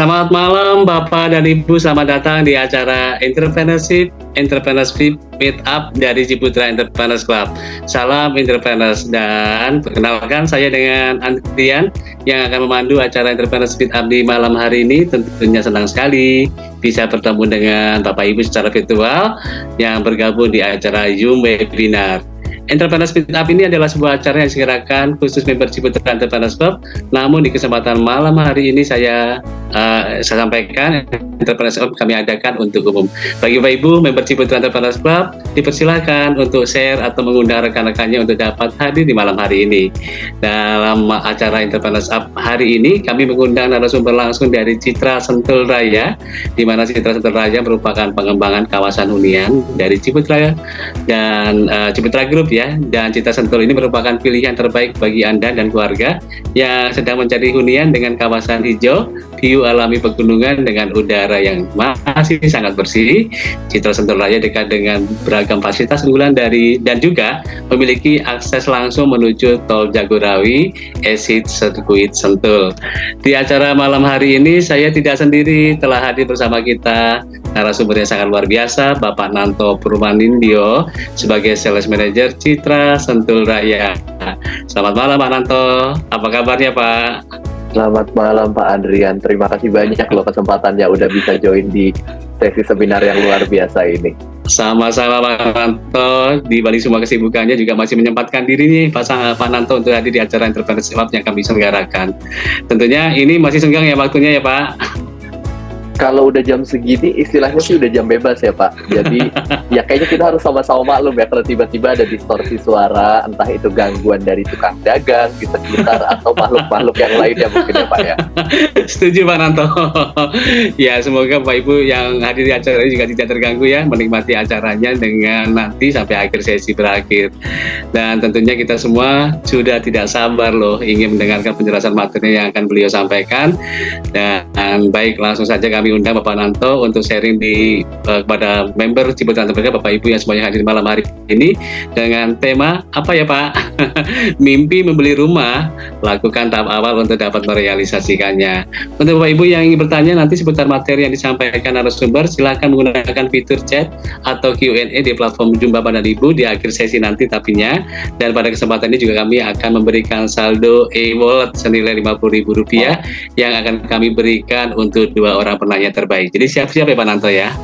Selamat malam Bapak dan Ibu, selamat datang di acara Entrepreneurship Meet Up dari Ciputra Entrepreneurs Club. Salam Entrepreneurs, dan perkenalkan saya dengan Andrian yang akan memandu acara Entrepreneurship Meet Up di malam hari ini. Tentunya senang sekali bisa bertemu dengan Bapak Ibu secara virtual yang bergabung di acara Zoom Webinar. Entrepreneurs Meet Up ini adalah sebuah acara yang disegerakan khusus member Ciputra Entrepreneurs Club. Namun di kesempatan malam hari ini saya sampaikan Entrepreneurs Club kami adakan untuk umum. Bagi Bapak Ibu member Ciputra Entrepreneurs Club dipersilakan untuk share atau mengundang rekan-rekannya untuk dapat hadir di malam hari ini. Dalam acara Entrepreneurs Up hari ini kami mengundang narasumber langsung dari Citra Sentul Raya, di mana Citra Sentul Raya merupakan pengembangan kawasan hunian dari Ciputra dan Ciputra Group ya. Dan Citra Sentul ini merupakan pilihan terbaik bagi Anda dan keluarga yang sedang mencari hunian dengan kawasan hijau, view alami pegunungan dengan udara yang masih sangat bersih. Citra Sentul Raya dekat dengan beragam fasilitas unggulan dan juga memiliki akses langsung menuju Tol Jagorawi, Exit Sirkuit Sentul. Di acara malam hari ini saya tidak sendiri, telah hadir bersama kita narasumber yang sangat luar biasa, Bapak Nanto Purwanindyo sebagai Sales Manager Citra Sentul Raya. Selamat malam Pak Nanto, apa kabarnya Pak? Selamat malam Pak Andrian, terima kasih banyak loh kesempatannya udah bisa join di sesi seminar yang luar biasa ini. Sama-sama Pak Nanto, di balik semua kesibukannya juga masih menyempatkan diri nih Pak Nanto untuk hadir di acara Entrepreneurs Club yang kami selenggarakan. Tentunya ini masih senggang ya waktunya ya Pak? Kalau udah jam segini istilahnya sih udah jam bebas ya Pak. Jadi ya kayaknya kita harus sama-sama maklum ya kalau tiba-tiba ada distorsi suara, entah itu gangguan dari tukang dagang di sekitar atau makhluk-makhluk yang lainnya mungkin ya Pak ya. Setuju Pak Nanto. Ya semoga Bapak Ibu yang hadir di acara ini juga tidak terganggu ya, menikmati acaranya dengan nanti sampai akhir sesi berakhir. Dan tentunya kita semua sudah tidak sabar loh ingin mendengarkan penjelasan materi yang akan beliau sampaikan. Dan baik, langsung saja kami undang Bapak Nanto untuk sharing kepada member Ciputra Entrepreneurs Bapak Ibu yang semuanya hadir malam hari ini dengan tema apa ya Pak? Mimpi membeli rumah, lakukan tahap awal untuk dapat merealisasikannya. Untuk Bapak Ibu yang ingin bertanya nanti seputar materi yang disampaikan narasumber, silakan menggunakan fitur chat atau Q&A di platform Zoom Bapak dan Ibu di akhir sesi nanti tapinya. Dan pada kesempatan ini juga kami akan memberikan saldo e-wallet senilai Rp50.000 yang akan kami berikan untuk 2 orang penanya terbaik. Jadi siap-siap ya Pak Nanto ya.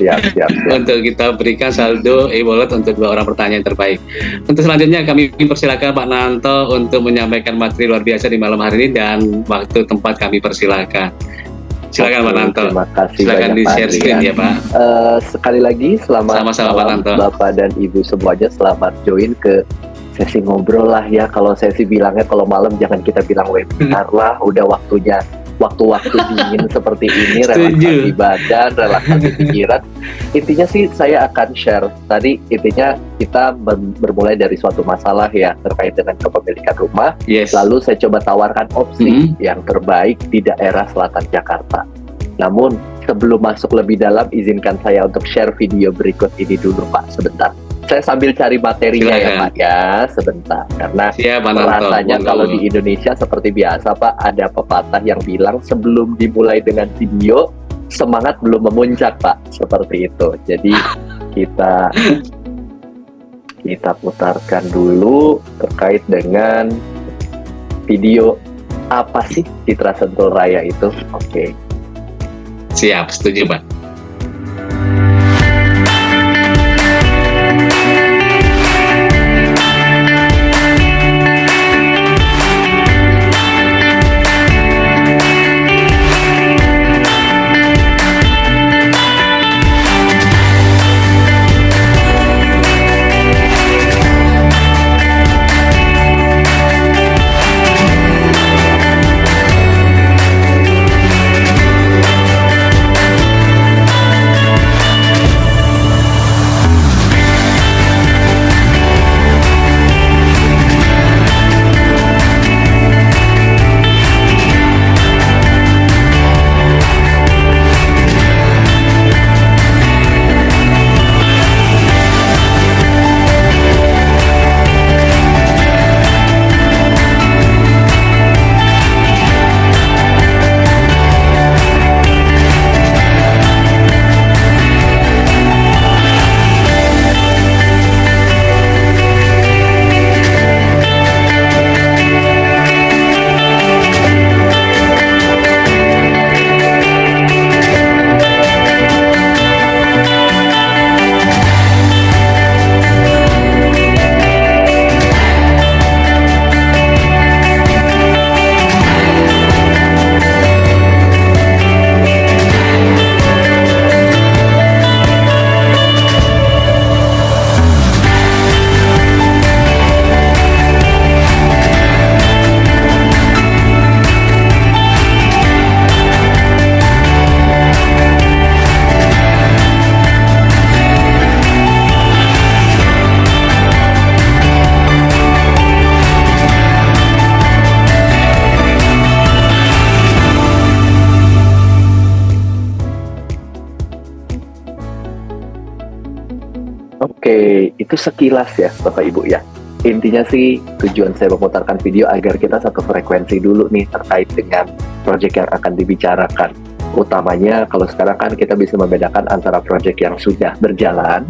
Siap. Untuk kita berikan saldo e-wallet untuk 2 orang pertanyaan terbaik. Untuk selanjutnya kami persilakan Pak Nanto untuk menyampaikan materi luar biasa di malam hari ini, dan waktu tempat kami persilakan. Silakan Pak Nanto. Terima kasih. Silakan di-share screen ya Pak. Sekali lagi selamat sama-sama Pak Nanto. Bapak dan Ibu semuanya, selamat join ke sesi ngobrol lah ya. Kalau sesi bilangnya kalau malam jangan kita bilang webinar lah, udah waktunya waktu-waktu dingin seperti ini, relaksasi badan, relaksasi pikiran. Intinya sih saya akan share. Tadi intinya kita bermulai dari suatu masalah ya terkait dengan kepemilikan rumah. Yes. Lalu saya coba tawarkan opsi yang terbaik di daerah selatan Jakarta. Namun sebelum masuk lebih dalam, izinkan saya untuk share video berikut ini dulu Pak, sebentar. Saya sambil cari materinya ya Pak ya, sebentar. Karena rasanya kalau di Indonesia seperti biasa Pak, ada pepatah yang bilang sebelum dimulai dengan video, semangat belum memuncak Pak, seperti itu. Jadi kita putarkan dulu terkait dengan video apa sih Citra Sentul Raya itu. Oke. Siap, setuju Pak. Oke, itu sekilas ya Bapak Ibu ya. Intinya sih tujuan saya memutarkan video agar kita satu frekuensi dulu nih terkait dengan proyek yang akan dibicarakan. Utamanya kalau sekarang kan kita bisa membedakan antara proyek yang sudah berjalan,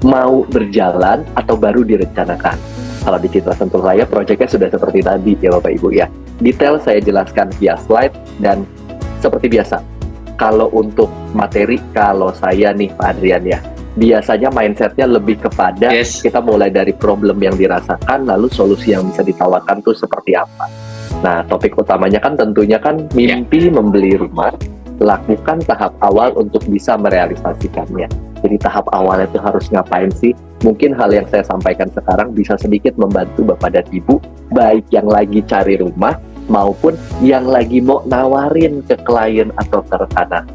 mau berjalan, atau baru direncanakan. Kalau di Citra Sentul Raya, proyeknya sudah seperti tadi ya Bapak Ibu ya. Detail saya jelaskan via slide dan seperti biasa. Kalau untuk materi, kalau saya nih Pak Adrian ya, biasanya mindsetnya lebih kepada kita mulai dari problem yang dirasakan, lalu solusi yang bisa ditawarkan tuh seperti apa. Nah, topik utamanya kan tentunya kan mimpi membeli rumah, lakukan tahap awal untuk bisa merealisasikannya. Jadi tahap awalnya itu harus ngapain sih? Mungkin hal yang saya sampaikan sekarang bisa sedikit membantu Bapak dan Ibu, baik yang lagi cari rumah, maupun yang lagi mau nawarin ke klien atau ke rekanan.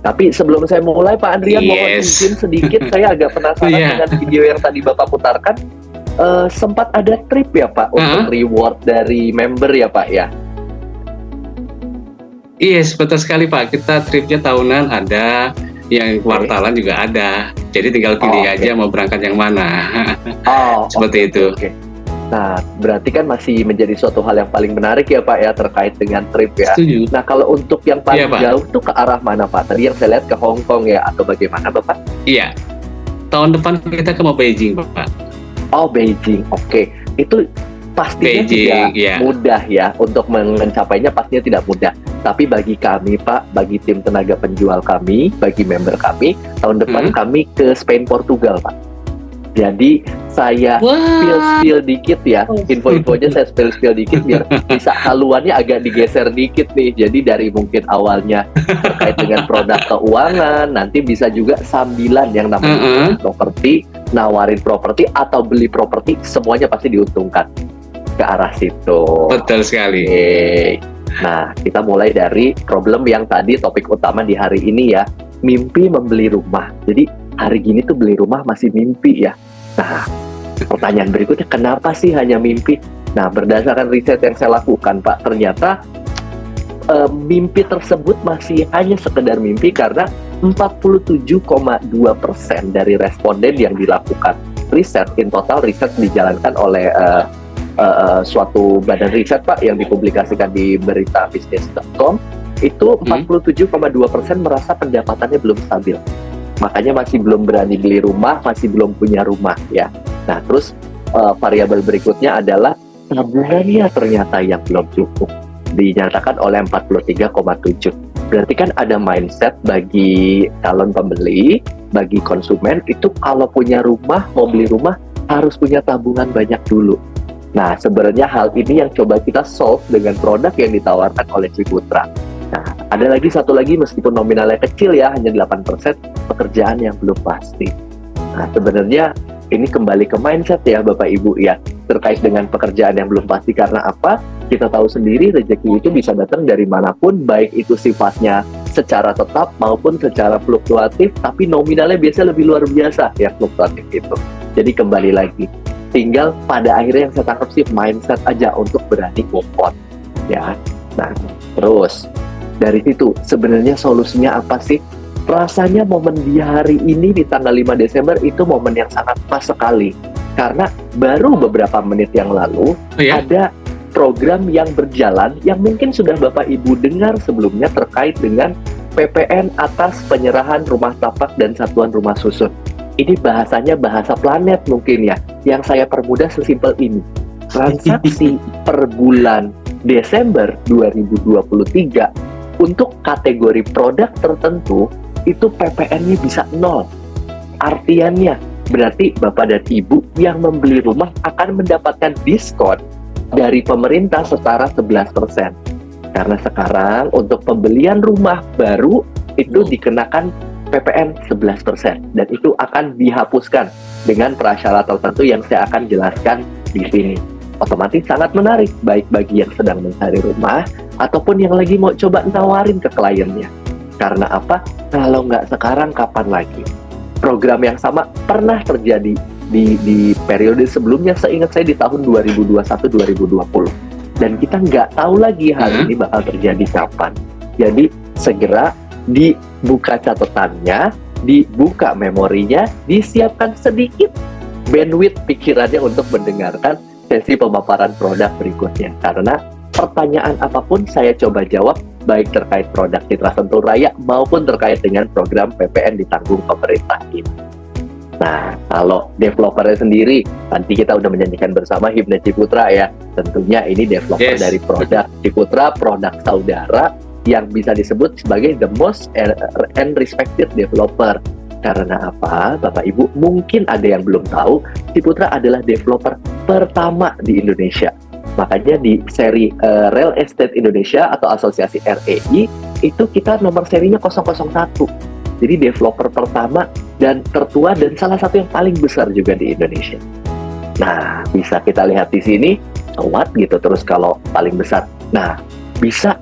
Tapi sebelum saya mulai, Pak Adrian, mohon izin sedikit, saya agak penasaran dengan video yang tadi Bapak putarkan. Sempat ada trip ya Pak, untuk reward dari member ya Pak ya? Yes, betul sekali Pak. Kita tripnya tahunan ada, yang kuartalan juga ada. Jadi tinggal pilih aja mau berangkat yang mana. Seperti itu. Nah, berarti kan masih menjadi suatu hal yang paling menarik ya Pak ya, terkait dengan trip ya. Setuju. Nah, kalau untuk yang paling jauh tuh ke arah mana Pak? Tadi yang saya lihat ke Hong Kong ya, atau bagaimana Bapak? Iya, tahun depan kita ke Beijing Bapak. Oh, Beijing, oke. Itu pastinya tidak mudah ya, untuk mencapainya pastinya tidak mudah. Tapi bagi kami Pak, bagi tim tenaga penjual kami, bagi member kami, tahun depan kami ke Spain, Portugal Pak. Jadi saya spill dikit ya, info-infonya saya spill dikit biar bisa haluannya agak digeser dikit nih. Jadi dari mungkin awalnya terkait dengan produk keuangan, nanti bisa juga sambilan yang namanya properti, nawarin properti atau beli properti, semuanya pasti diuntungkan ke arah situ. Betul sekali. Nah, kita mulai dari problem yang tadi topik utama di hari ini ya, mimpi membeli rumah. Jadi hari gini tuh beli rumah masih mimpi ya. Nah, pertanyaan berikutnya, kenapa sih hanya mimpi? Nah, berdasarkan riset yang saya lakukan Pak, ternyata mimpi tersebut masih hanya sekedar mimpi karena 47,2% dari responden yang dilakukan riset, in total riset dijalankan oleh suatu badan riset Pak yang dipublikasikan di beritabisnis.com, itu 47,2% merasa pendapatannya belum stabil. Makanya masih belum berani beli rumah, masih belum punya rumah ya. Nah, terus variabel berikutnya adalah tabungannya ternyata yang belum cukup, dinyatakan oleh 43,7. Berarti kan ada mindset bagi calon pembeli, bagi konsumen itu kalau punya rumah, mau beli rumah harus punya tabungan banyak dulu. Nah, sebenarnya hal ini yang coba kita solve dengan produk yang ditawarkan oleh Ciputra. Nah, ada lagi satu lagi, meskipun nominalnya kecil ya, hanya 8%, pekerjaan yang belum pasti. Nah, sebenarnya ini kembali ke mindset ya Bapak Ibu ya, terkait dengan pekerjaan yang belum pasti. Karena apa? Kita tahu sendiri rezeki itu bisa datang dari manapun, baik itu sifatnya secara tetap maupun secara fluktuatif, tapi nominalnya biasanya lebih luar biasa ya fluktuatif itu. Jadi kembali lagi, tinggal pada akhirnya yang saya tangkap sih mindset aja untuk berani move on ya. Nah, terus dari situ sebenarnya solusinya apa sih? Rasanya momen di hari ini di tanggal 5 Desember itu momen yang sangat pas sekali. Karena baru beberapa menit yang lalu ada program yang berjalan yang mungkin sudah Bapak Ibu dengar sebelumnya terkait dengan PPN atas penyerahan rumah tapak dan satuan rumah susun. Ini bahasanya bahasa planet mungkin ya. Yang saya permudah sesimpel ini. Transaksi per bulan Desember 2023 untuk kategori produk tertentu itu PPN-nya bisa 0. Artiannya berarti Bapak dan Ibu yang membeli rumah akan mendapatkan diskon dari pemerintah setara 11%. Karena sekarang untuk pembelian rumah baru itu dikenakan PPN 11% dan itu akan dihapuskan dengan prasyarat tertentu yang saya akan jelaskan di sini. Otomatis sangat menarik baik bagi yang sedang mencari rumah ataupun yang lagi mau coba nawarin ke kliennya. Karena apa? Kalau nggak sekarang kapan lagi? Program yang sama pernah terjadi di periode sebelumnya, seingat saya di tahun 2021-2020. Dan kita nggak tahu lagi hal ini bakal terjadi kapan. Jadi segera dibuka catatannya, dibuka memorinya, disiapkan sedikit bandwidth pikirannya untuk mendengarkan sesi pemaparan produk berikutnya. Karena pertanyaan apapun saya coba jawab, baik terkait produk Citra Sentul Raya maupun terkait dengan program PPN ditanggung pemerintah ini. Nah, kalau developernya sendiri, nanti kita udah menyanyikan bersama Himne Ciputra ya. Tentunya ini developer dari produk Ciputra, produk saudara yang bisa disebut sebagai the most and respected developer. Karena apa, Bapak Ibu? Mungkin ada yang belum tahu, Ciputra adalah developer pertama di Indonesia. Makanya di seri Real Estate Indonesia atau Asosiasi REI, itu kita nomor serinya 001. Jadi developer pertama dan tertua dan salah satu yang paling besar juga di Indonesia. Nah, bisa kita lihat di sini, what gitu terus kalau paling besar. Nah, bisa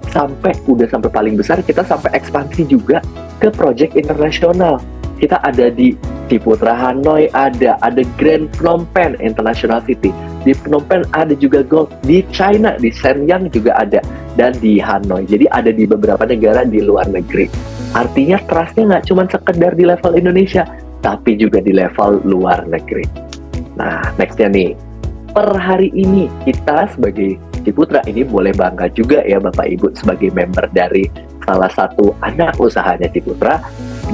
udah sampai paling besar, kita sampai ekspansi juga ke project internasional. Kita ada di Ciputra Hanoi, ada Grand Phnom Penh International City. Di Phnom Penh ada juga Gold. Di China, di Shenyang juga ada. Dan di Hanoi. Jadi ada di beberapa negara di luar negeri. Artinya trustnya nggak cuma sekedar di level Indonesia, tapi juga di level luar negeri. Nah, nextnya nih. Per hari ini kita sebagai Ciputra ini boleh bangga juga ya Bapak Ibu sebagai member dari salah satu anak usahanya Ciputra.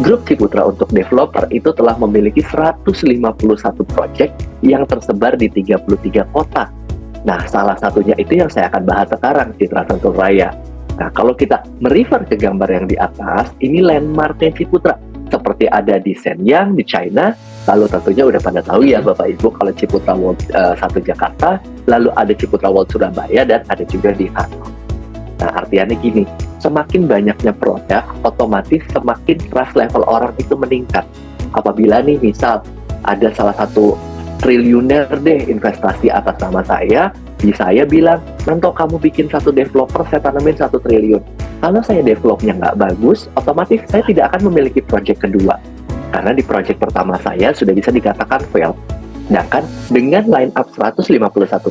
Grup Ciputra untuk developer itu telah memiliki 151 project yang tersebar di 33 kota. Nah, salah satunya itu yang saya akan bahas sekarang, Citra Sentul Raya. Nah, kalau kita merefer ke gambar yang di atas, ini landmarknya Ciputra. Seperti ada di Shenyang, di China, lalu tentunya udah pada tahu ya Bapak Ibu kalau Ciputra World 1 Jakarta, lalu ada Ciputra World Surabaya, dan ada juga di Hanoi. Nah, artinya gini, semakin banyaknya produk, otomatis semakin trust level orang itu meningkat. Apabila nih misal ada salah satu triliuner deh investasi atas nama saya, saya bilang, Nanto kamu bikin satu developer, saya tanamin 1 triliun. Kalau saya developnya nggak bagus, otomatis saya tidak akan memiliki project kedua. Karena di project pertama saya sudah bisa dikatakan fail. Sedangkan dengan line up 151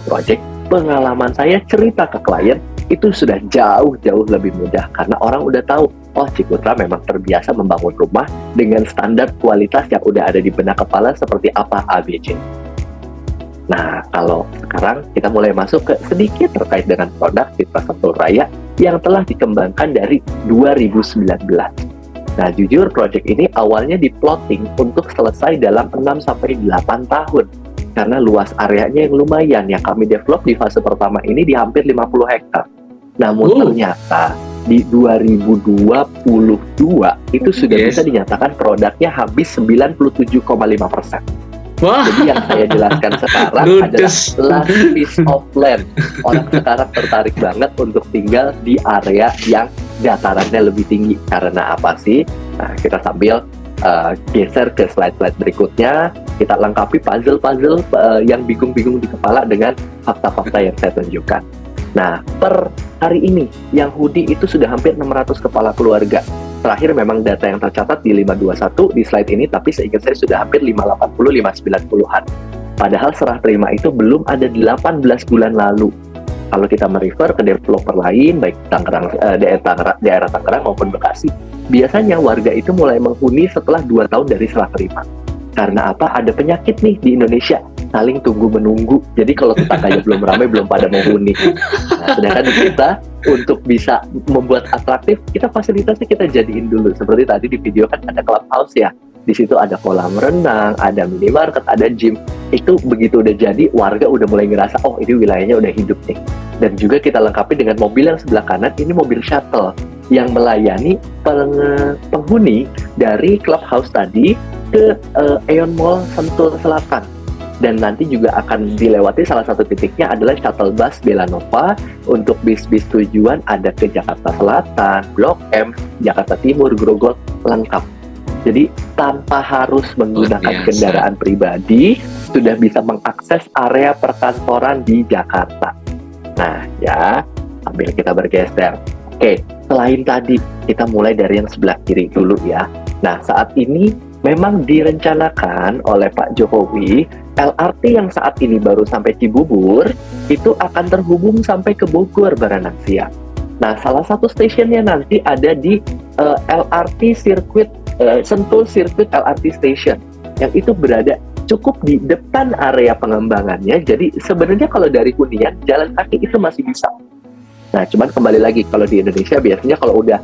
project, pengalaman saya cerita ke klien, itu sudah jauh-jauh lebih mudah. Karena orang udah tahu, oh Ciputra memang terbiasa membangun rumah dengan standar kualitas yang udah ada di benak kepala seperti apa ABC. Nah, kalau sekarang kita mulai masuk ke sedikit terkait dengan produk Citra Sentul Raya yang telah dikembangkan dari 2019. Nah, jujur project ini awalnya diplotting untuk selesai dalam 6-8 tahun. Karena luas areanya yang lumayan, yang kami develop di fase pertama ini di hampir 50 hektar. Namun ternyata di 2022 itu sudah bisa dinyatakan produknya habis 97,5%. Wah. Jadi yang saya jelaskan sekarang adalah last piece of land. Orang sekarang tertarik banget untuk tinggal di area yang datarannya lebih tinggi. Karena apa sih? Nah, kita sambil geser ke slide-slide berikutnya. Kita lengkapi puzzle-puzzle yang bingung-bingung di kepala dengan fakta-fakta yang saya tunjukkan. Nah, per hari ini yang hoodie itu sudah hampir 600 kepala keluarga. Terakhir memang data yang tercatat di 521 di slide ini, tapi seingat saya sudah hampir 580-590-an. Padahal serah terima itu belum ada 18 bulan lalu. Kalau kita merefer ke developer lain, baik daerah Tangerang maupun Bekasi, biasanya warga itu mulai menghuni setelah 2 tahun dari serah terima. Karena apa? Ada penyakit nih di Indonesia, saling tunggu-menunggu. Jadi kalau tetangganya belum ramai, belum pada menghuni. Nah, sedangkan di kita, untuk bisa membuat atraktif, kita fasilitasnya kita jadiin dulu. Seperti tadi di video kan ada clubhouse ya. Di situ ada kolam renang, ada minimarket, ada gym. Itu begitu udah jadi, warga udah mulai ngerasa, oh ini wilayahnya udah hidup nih. Dan juga kita lengkapi dengan mobil yang sebelah kanan, ini mobil shuttle yang melayani penghuni dari clubhouse tadi ke Aeon Mall Sentul Selatan. Dan nanti juga akan dilewati salah satu titiknya adalah shuttle bus Belanova untuk bis-bis tujuan ada ke Jakarta Selatan, Blok M, Jakarta Timur, Grogol, lengkap. Jadi tanpa harus menggunakan kendaraan pribadi, sudah bisa mengakses area perkantoran di Jakarta. Nah ya, sambil kita bergeser. Oke, selain tadi, kita mulai dari yang sebelah kiri dulu ya. Nah, saat ini memang direncanakan oleh Pak Jokowi, LRT yang saat ini baru sampai Cibubur, itu akan terhubung sampai ke Bogor Baranang Siang. Nah, salah satu stasiunnya nanti ada di LRT Sirkuit Sentul Circuit LRT Station yang itu berada cukup di depan area pengembangannya. Jadi sebenarnya kalau dari Kuningan jalan kaki itu masih bisa. Nah, cuman kembali lagi kalau di Indonesia biasanya kalau udah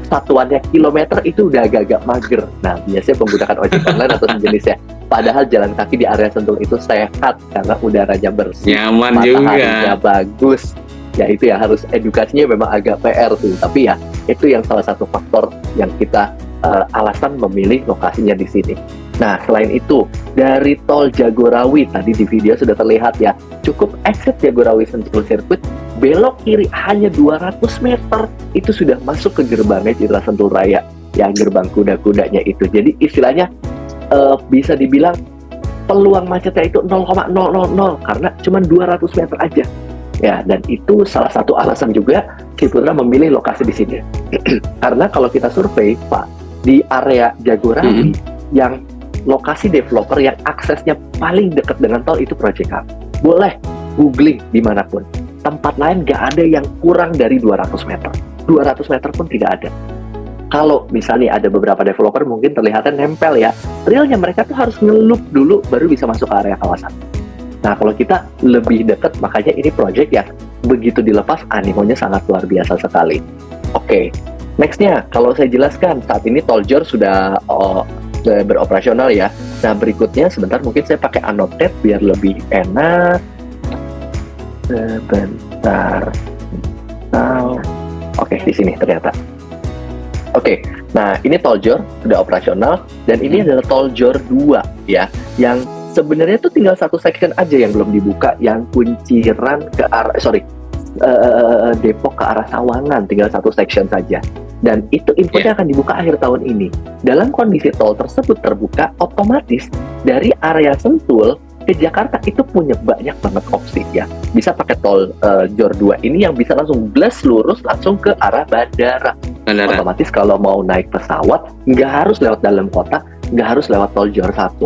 satuannya kilometer itu udah agak-agak mager. Nah, biasanya menggunakan ojek online atau sejenisnya. Padahal jalan kaki di area Sentul itu sehat karena udaranya bersih, Nyaman mataharinya juga. bagus. Ya itu ya harus edukasinya memang agak PR tuh. Tapi ya itu yang salah satu faktor yang kita alasan memilih lokasinya di sini. Nah, selain itu, dari tol Jagorawi, tadi di video sudah terlihat ya, cukup exit Jagorawi Sentul Circuit, belok kiri hanya 200 meter, itu sudah masuk ke gerbangnya Citra Sentul Raya, yang gerbang kuda-kudanya itu. Jadi istilahnya bisa dibilang peluang macetnya itu 0,000, karena cuma 200 meter aja. Ya, dan itu salah satu alasan juga Ciputra memilih lokasi di sini. Karena kalau kita survei, Pak, di area Jagorawi yang lokasi developer yang aksesnya paling dekat dengan tol itu Project Hub. Boleh googling dimanapun. Tempat lain nggak ada yang kurang dari 200 meter. 200 meter pun tidak ada. Kalau misalnya ada beberapa developer mungkin terlihatnya nempel ya. Realnya mereka tuh harus ngelup dulu baru bisa masuk ke area kawasan. Nah, kalau kita lebih dekat, makanya ini project ya begitu dilepas animonya sangat luar biasa sekali. Oke. Nextnya, kalau saya jelaskan, saat ini tol Jor sudah beroperasional ya. Nah, berikutnya sebentar mungkin saya pakai annotate biar lebih enak. Sebentar. Oke, di sini ternyata. Oke, nah ini tol Jor sudah operasional dan ini adalah tol Jor 2 ya, yang sebenarnya tuh tinggal satu section aja yang belum dibuka, yang Kunciran ke arah Depok ke arah Sawangan, tinggal satu section saja. Dan itu infonya akan dibuka akhir tahun ini. Dalam kondisi tol tersebut terbuka, otomatis dari area Sentul ke Jakarta itu punya banyak banget opsi ya. Bisa pakai tol Jor 2 ini yang bisa langsung blast lurus langsung ke arah bandara. Otomatis kalau mau naik pesawat, nggak harus lewat dalam kota, nggak harus lewat tol Jor 1.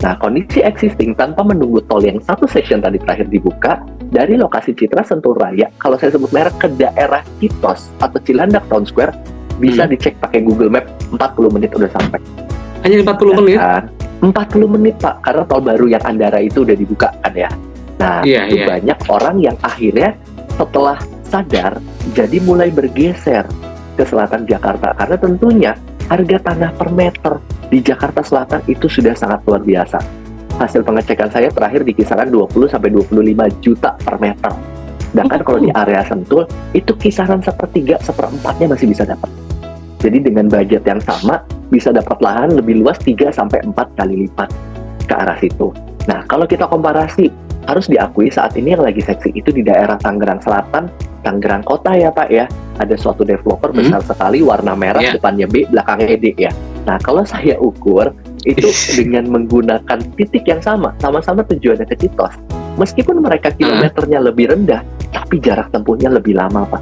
Nah, kondisi existing tanpa menunggu tol yang satu section tadi terakhir dibuka, dari lokasi Citra Sentul Raya, kalau saya sebut merek ke daerah Kitos atau Cilandak Town Square, bisa dicek pakai Google Map, 40 menit udah sampai. Hanya 40 menit? 40 menit, Pak, karena tol baru yang Andara itu udah dibuka kan ya. Nah, itu banyak orang yang akhirnya setelah sadar, jadi mulai bergeser ke selatan Jakarta, karena tentunya harga tanah per meter di Jakarta Selatan itu sudah sangat luar biasa. Hasil pengecekan saya terakhir di kisaran 20-25 juta per meter. Sedangkan kalau di area Sentul, itu kisaran sepertiga, seperempatnya masih bisa dapat. Jadi dengan budget yang sama, bisa dapat lahan lebih luas 3-4 kali lipat ke arah situ. Nah, kalau kita komparasi, harus diakui saat ini yang lagi seksi itu di daerah Tangerang Selatan, Tangerang Kota ya Pak ya. Ada suatu developer besar sekali, warna merah, depannya B, belakangnya D ya. Nah, kalau saya ukur, itu dengan menggunakan titik yang sama-sama tujuannya ke Citos. Meskipun mereka kilometernya lebih rendah, tapi jarak tempuhnya lebih lama, Pak.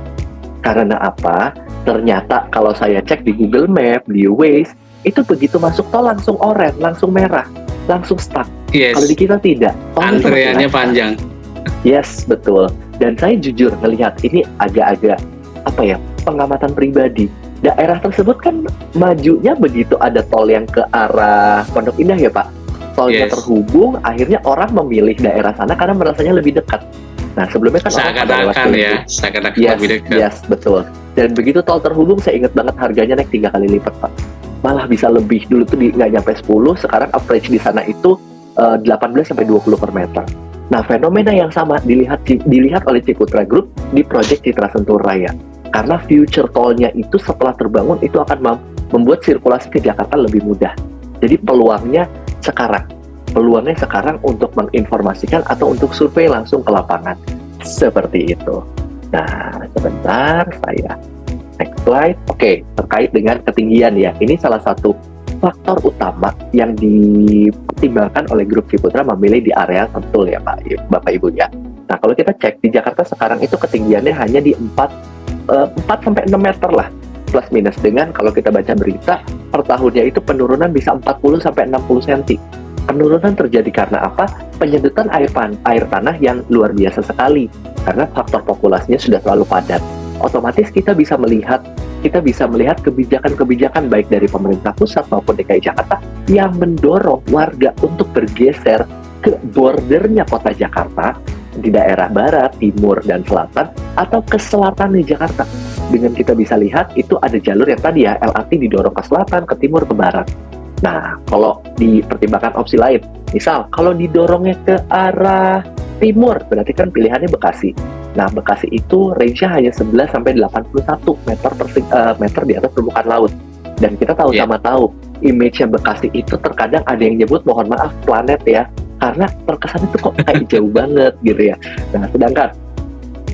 Karena apa? Ternyata kalau saya cek di Google Map, di Waze, itu begitu masuk tol langsung oranye, langsung merah, langsung stuck. Kalau di kita tidak. Antreannya panjang. Yes, betul. Dan saya jujur melihat ini agak-agak, pengamatan pribadi. Daerah tersebut kan majunya begitu ada tol yang ke arah Pondok Indah ya Pak. Tolnya terhubung, akhirnya orang memilih daerah sana karena merasanya lebih dekat. Nah sebelumnya kan seakan-akan lebih dekat. Yes, betul. Dan begitu tol terhubung, saya ingat banget harganya naik 3 kali lipat Pak. Malah bisa lebih, dulu tuh nggak nyampe 10, sekarang average di sana itu 18-20 per meter. Nah fenomena yang sama dilihat oleh Ciputra Group di proyek Citra Sentul Raya. Karena future tolnya itu setelah terbangun itu akan membuat sirkulasi ke Jakarta lebih mudah. Jadi peluangnya sekarang untuk menginformasikan atau untuk survei langsung ke lapangan. Seperti itu. Nah, sebentar saya next slide. Oke, terkait dengan ketinggian ya. Ini salah satu faktor utama yang dipertimbangkan oleh grup Ciputra memilih di area Sentul ya Pak, Bapak Ibu ya. Nah, kalau kita cek di Jakarta sekarang itu ketinggiannya hanya di 4-6 meter lah plus minus, dengan kalau kita baca berita per tahunnya itu penurunan bisa 40-60 cm. Penurunan terjadi karena apa? Penyedotan air tanah yang luar biasa sekali karena faktor populasinya sudah terlalu padat. Otomatis kita bisa melihat kita bisa melihat kebijakan-kebijakan baik dari pemerintah pusat maupun DKI Jakarta yang mendorong warga untuk bergeser ke bordernya kota Jakarta, di daerah barat, timur, dan selatan, atau ke selatan di Jakarta. Dengan kita bisa lihat, itu ada jalur yang tadi ya, LRT didorong ke selatan, ke timur, ke barat. Nah, kalau dipertimbangkan opsi lain, misal kalau didorongnya ke arah timur, berarti kan pilihannya Bekasi. Nah, Bekasi itu range-nya hanya 11 sampai 81 meter di atas permukaan laut. Dan kita sama tahu, image-nya Bekasi itu terkadang ada yang nyebut, mohon maaf, planet ya, karena terkesan itu kok kayak jauh banget gitu ya. Nah, sedangkan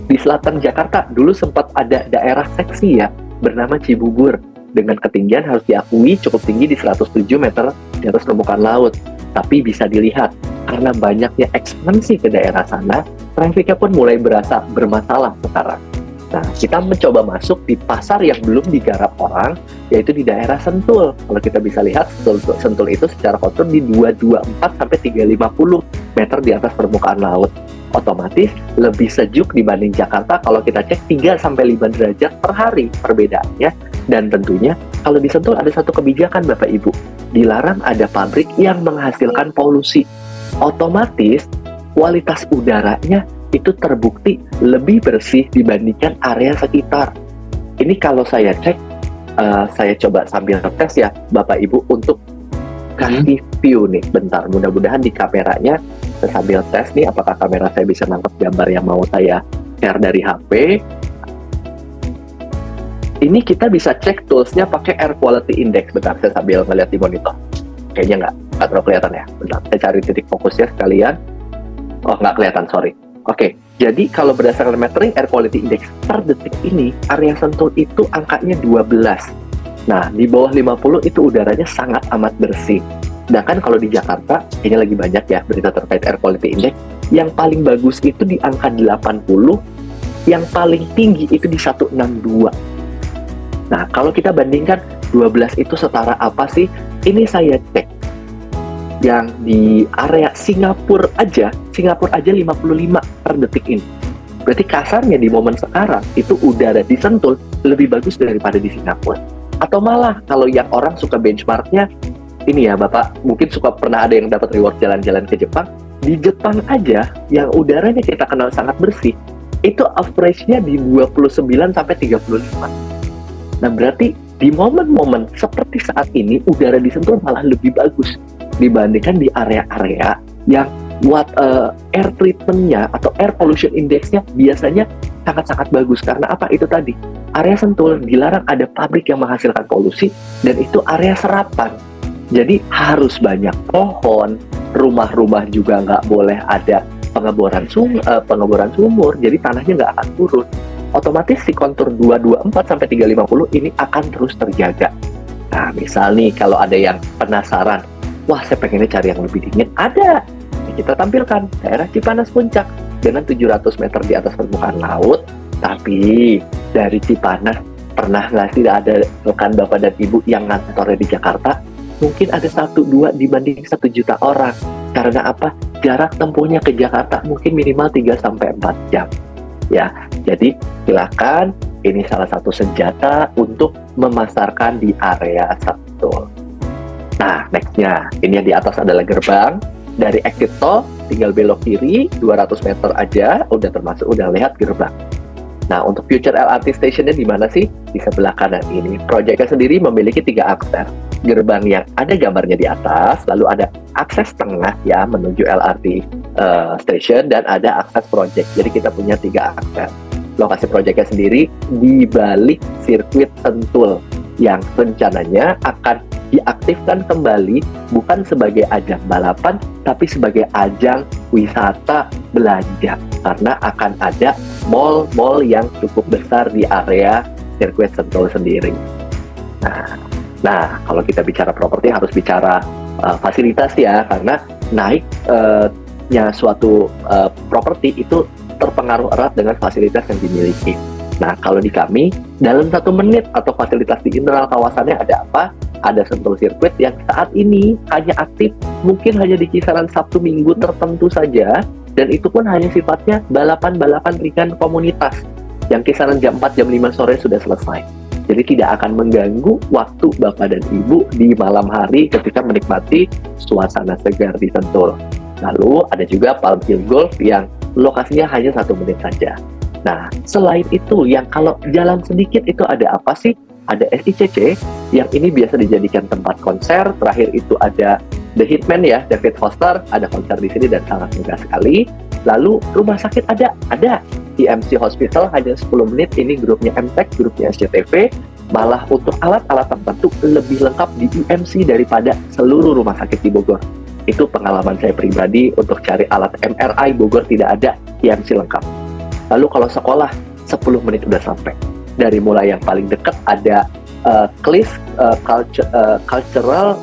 di selatan Jakarta dulu sempat ada daerah seksi ya, bernama Cibubur, dengan ketinggian harus diakui cukup tinggi di 107 meter di atas permukaan laut. Tapi bisa dilihat, karena banyaknya ekspansi ke daerah sana, trafiknya pun mulai berasa bermasalah sekarang. Nah, kita mencoba masuk di pasar yang belum digarap orang, yaitu di daerah Sentul. Kalau kita bisa lihat, Sentul itu secara kontur di 224 sampai 350 meter di atas permukaan laut. Otomatis lebih sejuk dibanding Jakarta kalau kita cek 3 sampai 5 derajat per hari perbedaannya. Dan tentunya kalau di Sentul ada satu kebijakan Bapak Ibu, dilarang ada pabrik yang menghasilkan polusi. Otomatis kualitas udaranya itu terbukti lebih bersih dibandingkan area sekitar. Ini kalau saya cek, saya coba sambil tes ya Bapak Ibu untuk kasih view nih. Bentar, mudah-mudahan di kameranya saya sambil tes nih apakah kamera saya bisa nangkep gambar yang mau saya share dari HP. Ini kita bisa cek toolsnya pakai Air Quality Index. Bentar, saya sambil ngeliat di monitor. Kayaknya nggak terlalu kelihatan ya. Bentar, saya cari titik fokusnya sekalian. Oh, nggak kelihatan, sorry. Oke, jadi kalau berdasarkan metering Air Quality Index per detik ini, area Sentul itu angkanya 12. Nah, di bawah 50 itu udaranya sangat amat bersih. Sedangkan kalau di Jakarta, ini lagi banyak ya berita terkait Air Quality Index, yang paling bagus itu di angka 80, yang paling tinggi itu di 162. Nah, kalau kita bandingkan 12 itu setara apa sih? Ini saya cek. Yang di area Singapura aja 55 per detik ini. Berarti kasarnya di momen sekarang itu udara di Sentul lebih bagus daripada di Singapura. Atau malah kalau yang orang suka benchmarknya, ini ya Bapak, mungkin suka pernah ada yang dapat reward jalan-jalan ke Jepang. Di Jepang aja yang udaranya kita kenal sangat bersih, itu average-nya di 29 sampai 35. Nah, berarti di momen-momen seperti saat ini udara di Sentul malah lebih bagus dibandingkan di area-area yang air treatment-nya atau air pollution index-nya biasanya sangat-sangat bagus. Karena apa? Itu tadi, area Sentul dilarang ada pabrik yang menghasilkan polusi, dan itu area serapan. Jadi harus banyak pohon, rumah-rumah juga nggak boleh ada pengeboran sumur, jadi tanahnya nggak akan turun. Otomatis si kontur 224 sampai 350 ini akan terus terjaga. Nah, misal nih kalau ada yang penasaran, wah saya pengennya cari yang lebih dingin, ada. Kita tampilkan daerah Cipanas Puncak dengan 700 meter di atas permukaan laut. Tapi dari Cipanas, pernah nggak sih ada rekan Bapak dan Ibu yang ngantornya di Jakarta? Mungkin ada 1-2 dibanding 1 juta orang. Karena apa? Jarak tempuhnya ke Jakarta mungkin minimal 3-4 jam. Ya, jadi silakan, ini salah satu senjata untuk memasarkan di area Sentul. Nah, nextnya, ini yang di atas adalah gerbang. Dari exit tol, tinggal belok kiri, 200 meter aja, udah lihat gerbang. Nah, untuk future LRT stationnya di mana sih? Di sebelah kanan ini. Proyeknya sendiri memiliki 3 akses. Gerbang yang ada gambarnya di atas, lalu ada akses tengah ya menuju LRT station, dan ada akses proyek. Jadi kita punya 3 akses. Lokasi proyeknya sendiri di balik sirkuit Sentul yang rencananya akan diaktifkan kembali bukan sebagai ajang balapan, tapi sebagai ajang wisata belanja, karena akan ada mall-mall yang cukup besar di area sirkuit Sentul sendiri. Nah, kalau kita bicara properti harus bicara fasilitas ya, karena naiknya suatu properti itu terpengaruh erat dengan fasilitas yang dimiliki. Nah, kalau di kami, dalam 1 menit atau fasilitas di internal kawasannya ada apa? Ada Sentul Sirkuit yang saat ini hanya aktif mungkin hanya di kisaran Sabtu Minggu tertentu saja, dan itu pun hanya sifatnya balapan-balapan ringan komunitas yang kisaran jam 4, jam 5 sore sudah selesai. Jadi tidak akan mengganggu waktu Bapak dan Ibu di malam hari ketika menikmati suasana segar di Sentul. Lalu ada juga Palm Hill Golf yang lokasinya hanya 1 menit saja. Nah, selain itu yang kalau jalan sedikit itu ada apa sih? Ada SICC yang ini biasa dijadikan tempat konser. Terakhir itu ada The Hitman ya, David Foster, ada konser di sini dan sangat megah sekali. Lalu rumah sakit ada IMC Hospital hanya 10 menit, ini grupnya MTech, grupnya SCTV. Malah untuk alat-alat tertentu lebih lengkap di IMC daripada seluruh rumah sakit di Bogor. Itu pengalaman saya pribadi untuk cari alat MRI Bogor tidak ada, IMC lengkap. Lalu kalau sekolah 10 menit udah sampai. Dari mulai yang paling dekat ada CLIS, Cultural,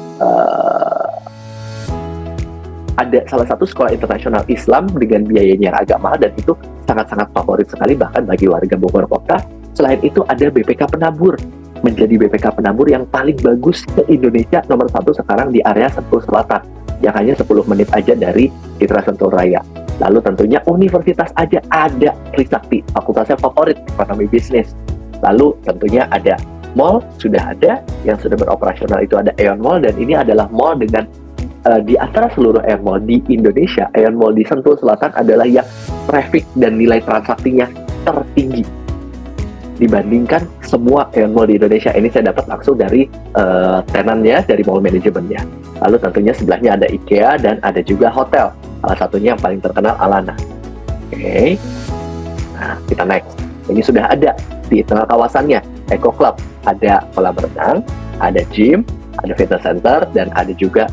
ada salah satu sekolah internasional Islam dengan biayanya yang agak mahal dan itu sangat-sangat favorit sekali bahkan bagi warga Bogor Kota. Selain itu ada BPK Penabur, menjadi BPK Penabur yang paling bagus ke Indonesia, nomor 1 sekarang di area Sentul Selatan yang hanya 10 menit aja dari Citra Sentul Raya. Lalu tentunya universitas aja ada Trisakti, fakultasnya favorit ekonomi bisnis. Lalu tentunya ada mall, sudah ada yang sudah beroperasional, itu ada Aeon Mall, dan ini adalah mall dengan di antara seluruh Aeon Mall di Indonesia, Aeon Mall di Sentul Selatan adalah yang traffic dan nilai transaksinya tertinggi dibandingkan semua Aeon Mall di Indonesia. Ini saya dapat langsung dari tenannya, dari mall manajemennya. Lalu tentunya sebelahnya ada IKEA dan ada juga hotel. Salah satunya yang paling terkenal Alana. Oke. Nah, kita next. Ini sudah ada di tengah kawasannya. Eco Club, ada kolam renang, ada gym, ada fitness center, dan ada juga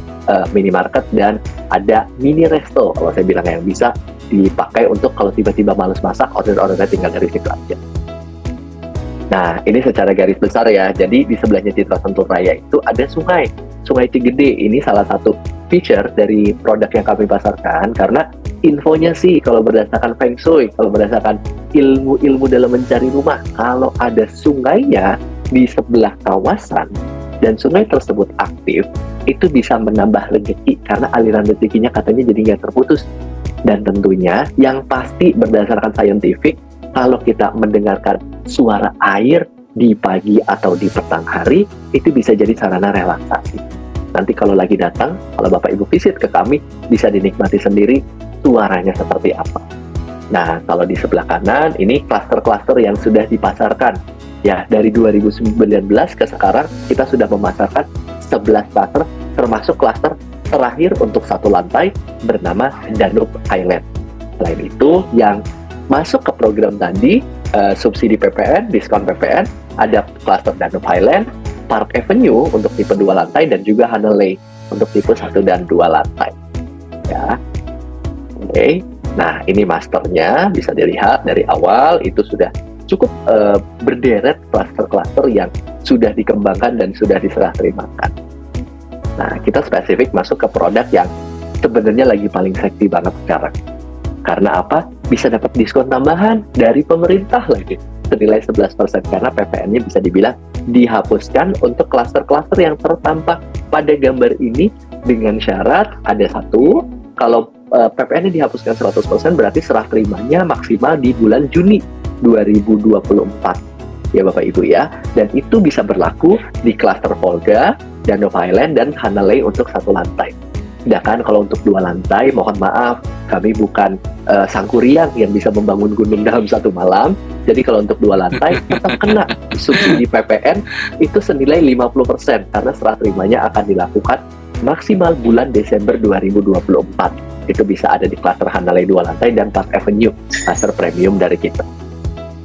minimarket, dan ada mini resto kalau saya bilang yang bisa dipakai untuk kalau tiba-tiba males masak, order-ordernya tinggal dari situ aja. Nah, ini secara garis besar ya. Jadi di sebelahnya Citra Sentul Raya itu ada sungai Cigede. Ini salah satu feature dari produk yang kami pasarkan, karena infonya sih kalau berdasarkan Feng Shui, kalau berdasarkan ilmu-ilmu dalam mencari rumah, kalau ada sungainya di sebelah kawasan dan sungai tersebut aktif, itu bisa menambah rezeki karena aliran rezekinya katanya jadi nggak terputus. Dan tentunya yang pasti berdasarkan saintifik, kalau kita mendengarkan suara air di pagi atau di petang hari, itu bisa jadi sarana relaksasi. Nanti kalau lagi datang, kalau Bapak Ibu visit ke kami, bisa dinikmati sendiri suaranya seperti apa. Nah, kalau di sebelah kanan, ini klaster-klaster yang sudah dipasarkan. Ya, dari 2019 ke sekarang, kita sudah memasarkan 11 klaster, termasuk klaster terakhir untuk 1 lantai bernama Danube Highland. Selain itu, yang masuk ke program tadi, subsidi PPN, diskon PPN, ada klaster Danube Highland, Park Avenue untuk tipe 2 lantai, dan juga Hanelei untuk tipe 1 dan 2 lantai. Ya. Oke. Nah, ini masternya, bisa dilihat dari awal itu sudah cukup berderet klaster-klaster yang sudah dikembangkan dan sudah diserah terimakan. Nah, kita spesifik masuk ke produk yang sebenarnya lagi paling seksi banget sekarang. Karena apa? Bisa dapat diskon tambahan dari pemerintah lagi, senilai 11%, karena PPN-nya bisa dibilang dihapuskan untuk klaster-klaster yang tertampak pada gambar ini dengan syarat ada satu, kalau PPN-nya dihapuskan 100% berarti serah terimanya maksimal di bulan Juni 2024 ya Bapak Ibu ya, dan itu bisa berlaku di klaster Volga, Danube Highland, dan Hanelei untuk 1 lantai. Sedangkan kalau untuk 2 lantai, mohon maaf, kami bukan Sangkuriang yang bisa membangun gunung dalam 1 malam. Jadi kalau untuk 2 lantai tetap kena subsidi PPN itu senilai 50%, karena serah terimanya akan dilakukan maksimal bulan Desember 2024. Itu bisa ada di klaster Hanelei 2 lantai dan Park Avenue, klaster premium dari kita.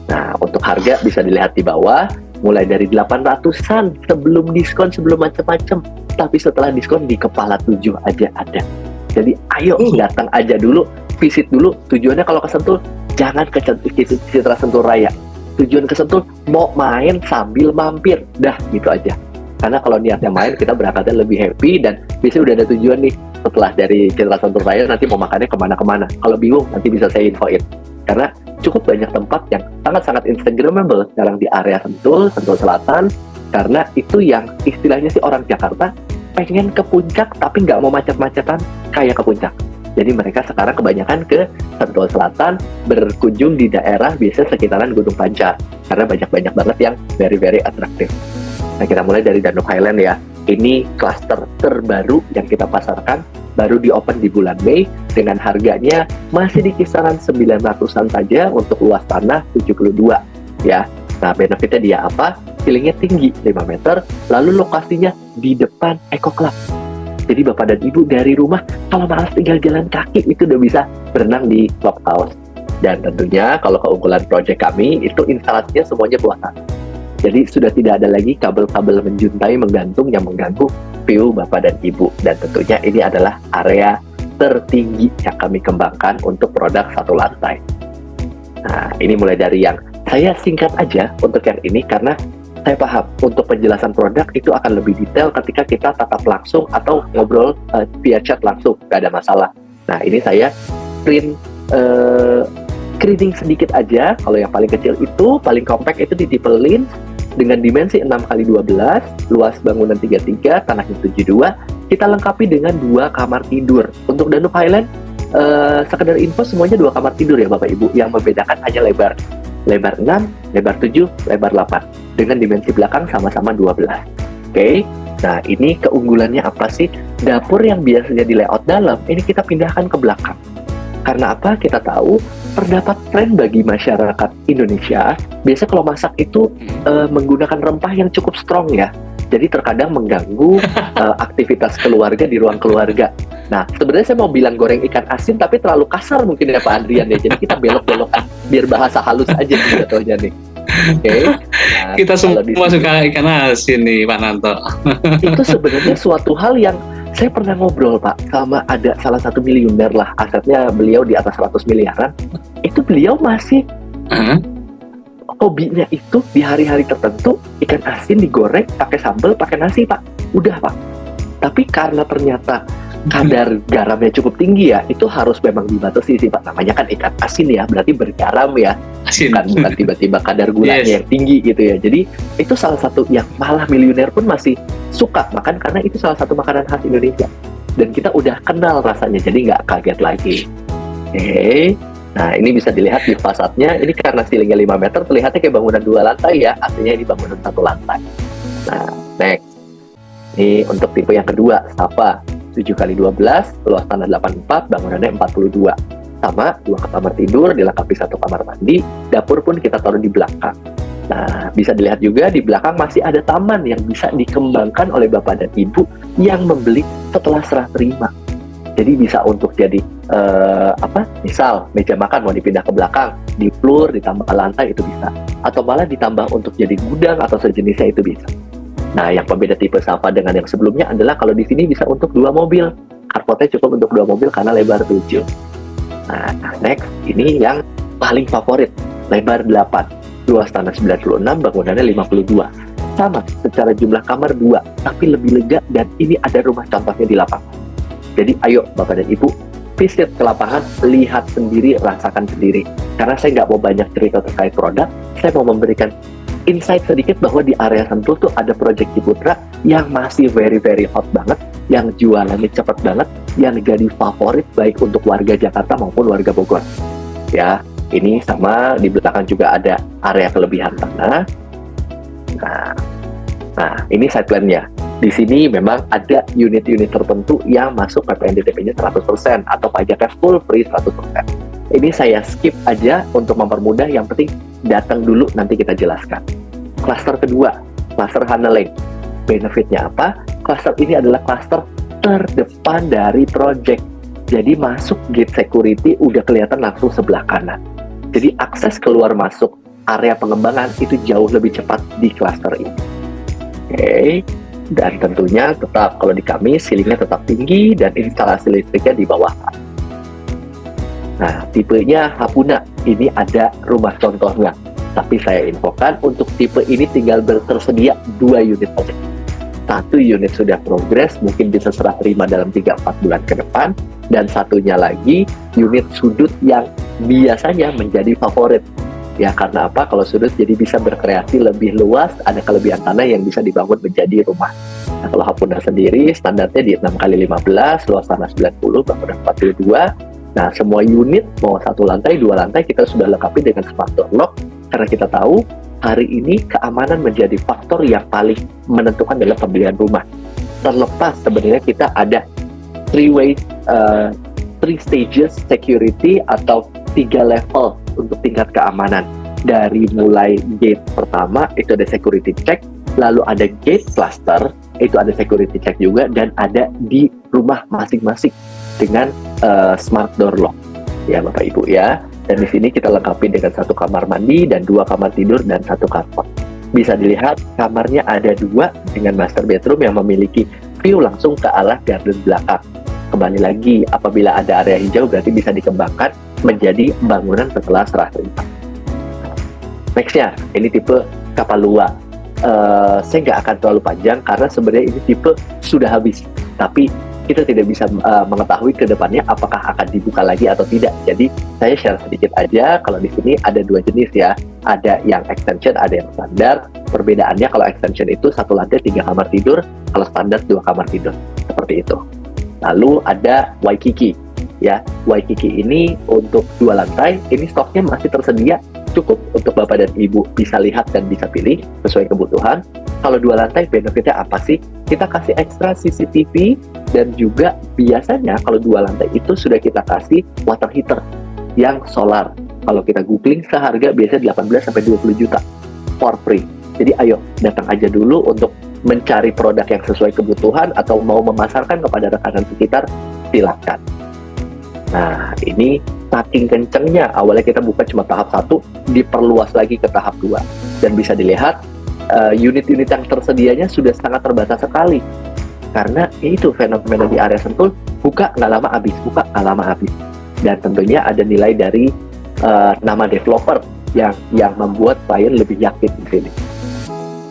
Nah, untuk harga bisa dilihat di bawah, mulai dari 800-an sebelum diskon, sebelum macam-macam. Tapi setelah diskon di kepala 7 aja ada. Jadi ayo datang aja dulu, visit dulu. Tujuannya kalau ke Sentul, jangan ke Citra Sentul Raya. Tujuan ke Sentul, mau main sambil mampir. Dah, gitu aja. Karena kalau niatnya main, kita berangkatnya lebih happy dan biasanya udah ada tujuan nih. Setelah dari Citra Sentul Raya, nanti mau makannya kemana-kemana. Kalau bingung, nanti bisa saya infoin. Karena cukup banyak tempat yang sangat-sangat instagramable sekarang di area Sentul Selatan, karena itu yang istilahnya sih orang Jakarta pengen ke puncak tapi nggak mau macet-macetan kayak ke puncak. Jadi mereka sekarang kebanyakan ke Sentul Selatan, berkunjung di daerah biasa sekitaran Gunung Pancar, karena banyak banget yang very atraktif. Nah, kita mulai dari Danube Highland ya. Ini klaster terbaru yang kita pasarkan, baru di open di bulan Mei, dengan harganya masih di kisaran 900-an saja untuk luas tanah 72 ya. Nah, benefitnya dia apa? Ceilingnya tinggi 5 meter, lalu lokasinya di depan Eco Club. Jadi Bapak dan Ibu dari rumah, kalau malas tinggal jalan kaki, itu udah bisa berenang di clubhouse. Dan tentunya kalau keunggulan project kami, itu instalasinya semuanya buatan. Jadi sudah tidak ada lagi kabel-kabel menjuntai, menggantung yang mengganggu view Bapak dan Ibu. Dan tentunya ini adalah area tertinggi yang kami kembangkan untuk produk satu lantai. Nah, ini mulai dari yang saya singkat aja untuk yang ini, karena saya paham untuk penjelasan produk itu akan lebih detail ketika kita tatap langsung atau ngobrol via chat langsung, gak ada masalah. Nah, ini saya screening sedikit aja. Kalau yang paling kecil itu, paling compact itu di tipe Lins dengan dimensi 6x12, luas bangunan 33, tanahnya 72, kita lengkapi dengan 2 kamar tidur. Untuk Danube Highland, sekedar info semuanya 2 kamar tidur ya Bapak Ibu, yang membedakan hanya lebar 6, lebar 7, lebar 8. Dengan dimensi belakang sama-sama 12. Oke. Nah, ini keunggulannya apa sih? Dapur yang biasanya di layout dalam, ini kita pindahkan ke belakang. Karena apa? Kita tahu terdapat tren bagi masyarakat Indonesia, biasa kalau masak itu menggunakan rempah yang cukup strong ya. Jadi terkadang mengganggu aktivitas keluarga di ruang keluarga. Nah, sebenarnya saya mau bilang goreng ikan asin, tapi terlalu kasar mungkin ya Pak Andrian ya. Jadi kita belok-belokkan biar bahasa halus aja jatuhnya nih. Oke. Nah, kita semua suka ikan asin nih Pak Nanto. Itu sebenarnya suatu hal yang saya pernah ngobrol Pak sama ada salah satu miliuner lah, asetnya beliau di atas 100 miliaran. Itu beliau masih hobinya itu di hari-hari tertentu ikan asin digoreng pakai sambal, pakai nasi Pak. Udah Pak. Tapi karena ternyata kadar garamnya cukup tinggi ya, itu harus memang dibatasi sih Pak. Namanya kan ikan asin ya, berarti bergaram ya. Bukan tiba-tiba kadar gulanya yang tinggi gitu ya. Jadi itu salah satu yang malah miliuner pun masih suka makan, karena itu salah satu makanan khas Indonesia. Dan kita udah kenal rasanya, jadi nggak kaget lagi. Oke. Nah, ini bisa dilihat di fasadnya. Ini karena ceilingnya 5 meter, terlihatnya kayak bangunan 2 lantai ya. Aslinya ini bangunan 1 lantai. Nah, next. Ini untuk tipe yang kedua, Sapa 7x12, luas tanah 84, bangunannya 42. Sama, 2 kamar tidur, dilengkapi 1 kamar mandi, dapur pun kita taruh di belakang. Nah, bisa dilihat juga di belakang masih ada taman yang bisa dikembangkan oleh Bapak dan Ibu yang membeli setelah serah terima. Jadi bisa untuk jadi misal meja makan mau dipindah ke belakang, di floor ditambah lantai itu bisa, atau malah ditambah untuk jadi gudang atau sejenisnya itu bisa. Nah, yang pembeda tipe Sapa dengan yang sebelumnya adalah kalau di sini bisa untuk 2 mobil, carportnya cukup untuk 2 mobil karena lebar 7. Nah, next ini yang paling favorit, lebar 8, luas tanah 96, bangunannya 52. Sama, secara jumlah kamar 2, tapi lebih lega, dan ini ada rumah contohnya di lapangan. Jadi ayo Bapak dan Ibu, visit ke lapangan, lihat sendiri, rasakan sendiri. Karena saya nggak mau banyak cerita terkait produk, saya mau memberikan insight sedikit bahwa di area Sentul tuh ada Project Ciputra yang masih very hot banget, yang jualannya cepat banget, yang jadi favorit baik untuk warga Jakarta maupun warga Bogor. Ya, ini sama di belakang juga ada area kelebihan tanah. Nah, ini side plan-nya. Di sini memang ada unit-unit tertentu yang masuk PPNDTP-nya 100% atau pajaknya full free 100%. Ini saya skip aja untuk mempermudah, yang penting datang dulu nanti kita jelaskan. Klaster kedua, klaster Haneleng. Benefitnya apa? Klaster ini adalah klaster terdepan dari project. Jadi masuk gate security udah kelihatan langsung sebelah kanan. Jadi akses keluar masuk area pengembangan itu jauh lebih cepat di klaster ini. Oke. Dan tentunya tetap kalau di kami ceilingnya tetap tinggi dan instalasi listriknya di bawah. Nah, tipenya Hapuna, ini ada rumah contohnya. Tapi saya infokan untuk tipe ini tinggal tersedia 2 unit saja. 1 unit sudah progres, mungkin bisa serah terima dalam 3-4 bulan ke depan. Dan satunya lagi unit sudut yang biasanya menjadi favorit. Ya, karena apa? Kalau sudut jadi bisa berkreasi lebih luas, ada kelebihan tanah yang bisa dibangun menjadi rumah. Nah, kalau Hapunda sendiri standarnya di 6x15, luas tanah 90, bangunan 42. Nah, semua unit mau 1 lantai, 2 lantai kita sudah lengkapi dengan smart door lock, karena kita tahu hari ini keamanan menjadi faktor yang paling menentukan dalam pembelian rumah. Terlepas sebenarnya kita ada three stages security atau 3 level untuk tingkat keamanan. Dari mulai gate pertama itu ada security check, lalu ada gate cluster itu ada security check juga, dan ada di rumah masing-masing dengan smart door lock ya Bapak Ibu ya. Dan di sini kita lengkapi dengan 1 kamar mandi dan 2 kamar tidur dan 1 carport. Bisa dilihat kamarnya ada 2 dengan master bedroom yang memiliki view langsung ke arah garden belakang. Kembali lagi, apabila ada area hijau berarti bisa dikembangkan menjadi bangunan setelah serah terima. Nextnya, ini tipe Kapalua. Saya nggak akan terlalu panjang karena sebenarnya ini tipe sudah habis, tapi kita tidak bisa mengetahui ke depannya apakah akan dibuka lagi atau tidak. Jadi saya share sedikit aja. Kalau di sini ada 2 jenis ya, ada yang extension, ada yang standar. Perbedaannya kalau extension itu 1 lantai 3 kamar tidur, kalau standar 2 kamar tidur, seperti itu. Lalu ada Waikiki ya. Waikiki ini untuk 2 lantai, ini stoknya masih tersedia, cukup untuk Bapak dan Ibu bisa lihat dan bisa pilih sesuai kebutuhan. Kalau 2 lantai benefitnya apa sih? Kita kasih ekstra CCTV, dan juga biasanya kalau 2 lantai itu sudah kita kasih water heater yang solar. Kalau kita googling seharga biasanya 18-20 juta for free. Jadi ayo datang aja dulu untuk mencari produk yang sesuai kebutuhan atau mau memasarkan kepada rekan sekitar, silakan. Nah, ini saking kencengnya, awalnya kita buka cuma tahap 1, diperluas lagi ke tahap 2. Dan bisa dilihat, unit-unit yang tersedianya sudah sangat terbatas sekali. Karena itu fenomena di area Sentul, buka nggak lama habis. Dan tentunya ada nilai dari nama developer yang membuat klien lebih yakin di sini.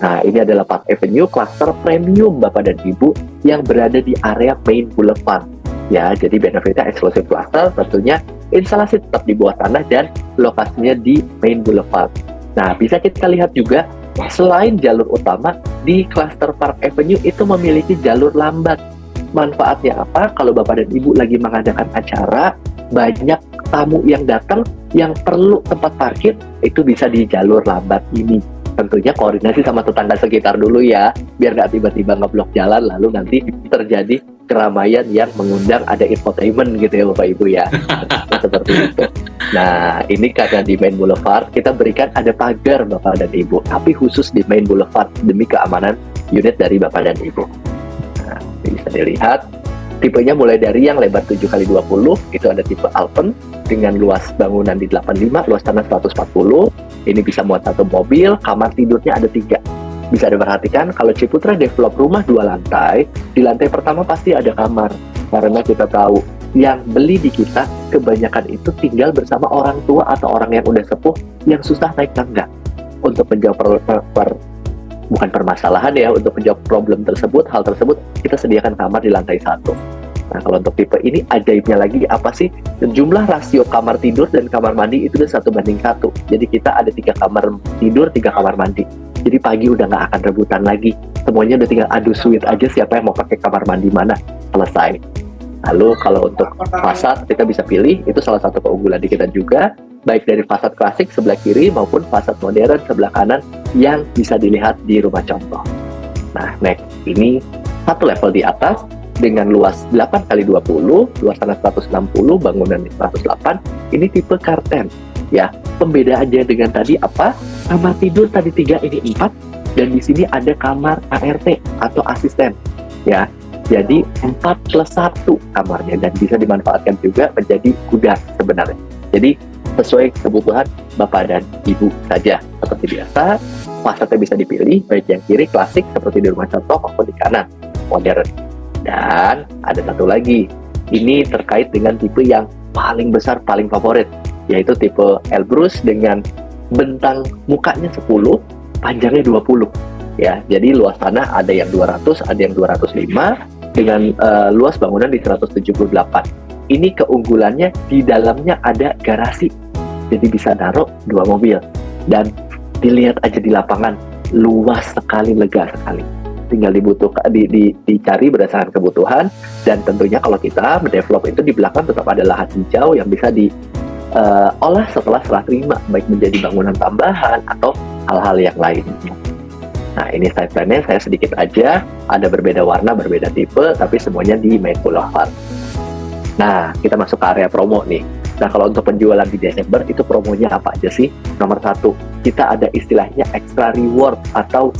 Nah, ini adalah Park Avenue cluster premium Bapak dan Ibu yang berada di area main boulevard. Ya, jadi benefitnya eksklusif cluster, tentunya instalasi tetap di bawah tanah dan lokasinya di main boulevard. Nah, bisa kita lihat juga selain jalur utama, di cluster Park Avenue itu memiliki jalur lambat. Manfaatnya apa? Kalau Bapak dan Ibu lagi mengadakan acara, banyak tamu yang datang yang perlu tempat parkir, itu bisa di jalur lambat ini. Tentunya koordinasi sama tetangga sekitar dulu ya, biar nggak tiba-tiba ngeblok jalan lalu nanti terjadi keramaian yang mengundang ada infotainment gitu ya Bapak Ibu ya. Seperti itu. Nah, ini karena di main boulevard kita berikan ada pagar Bapak dan Ibu, tapi khusus di main boulevard demi keamanan unit dari Bapak dan Ibu. Nah, bisa dilihat tipenya mulai dari yang lebar 7x20, itu ada tipe Alpen dengan luas bangunan di 85, luas tanah 140. Ini bisa muat 1 mobil, kamar tidurnya ada 3. Bisa diperhatikan kalau Ciputra develop rumah 2 lantai, di lantai pertama pasti ada kamar. Karena kita tahu yang beli di kita kebanyakan itu tinggal bersama orang tua atau orang yang udah sepuh yang susah naik tangga. Untuk menjawab bukan permasalahan ya, untuk menjawab problem tersebut, hal tersebut, kita sediakan kamar di lantai 1. Nah, kalau untuk tipe ini ajaibnya lagi apa sih? Jumlah rasio kamar tidur dan kamar mandi itu udah 1:1. Jadi kita ada 3 kamar tidur, 3 kamar mandi. Jadi pagi udah nggak akan rebutan lagi. Semuanya udah tinggal adu suit aja siapa yang mau pakai kamar mandi mana. Selesai. Lalu kalau untuk fasad kita bisa pilih, itu salah satu keunggulan di kita juga, baik dari fasad klasik sebelah kiri maupun fasad modern sebelah kanan yang bisa dilihat di rumah contoh. Nah, next, ini 1 level di atas dengan luas 8x20, luas tanah 160, bangunan 108. Ini tipe Karten ya. Pembedaannya dengan tadi apa? Kamar tidur tadi 3, ini 4, dan di sini ada kamar ART atau asisten ya. Jadi 4+1 kamarnya, dan bisa dimanfaatkan juga menjadi gudang sebenarnya. Jadi sesuai kebutuhan Bapak dan Ibu saja. Seperti biasa, fasadnya bisa dipilih baik yang kiri klasik seperti di rumah contoh maupun di kanan modern. Dan ada satu lagi, ini terkait dengan tipe yang paling besar, paling favorit, yaitu tipe Elbrus dengan bentang mukanya 10, panjangnya 20 ya. Jadi luas tanah ada yang 200, ada yang 205, dengan luas bangunan di 178. Ini keunggulannya di dalamnya ada garasi. jadi bisa naruh 2 mobil. Dan dilihat aja di lapangan, luas sekali, lega sekali. Tinggal dicari berdasarkan kebutuhan, dan tentunya kalau kita mendevelop itu di belakang tetap ada lahan hijau yang bisa diolah setelah serah terima, baik menjadi bangunan tambahan atau hal-hal yang lain. Nah, ini side plan-nya saya sedikit aja, ada berbeda warna, berbeda tipe, tapi semuanya di Main Boulevard. Nah, kita masuk ke area promo nih. Nah, kalau untuk penjualan di Desember, itu promonya apa aja sih? Nomor 1, kita ada istilahnya extra reward, atau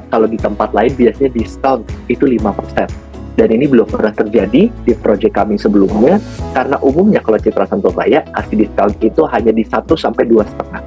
kalau di tempat lain biasanya diskon, itu 5%. Dan ini belum pernah terjadi di proyek kami sebelumnya, karena umumnya kalau Citra Sentul Raya kasih diskon itu hanya di 1-2,5.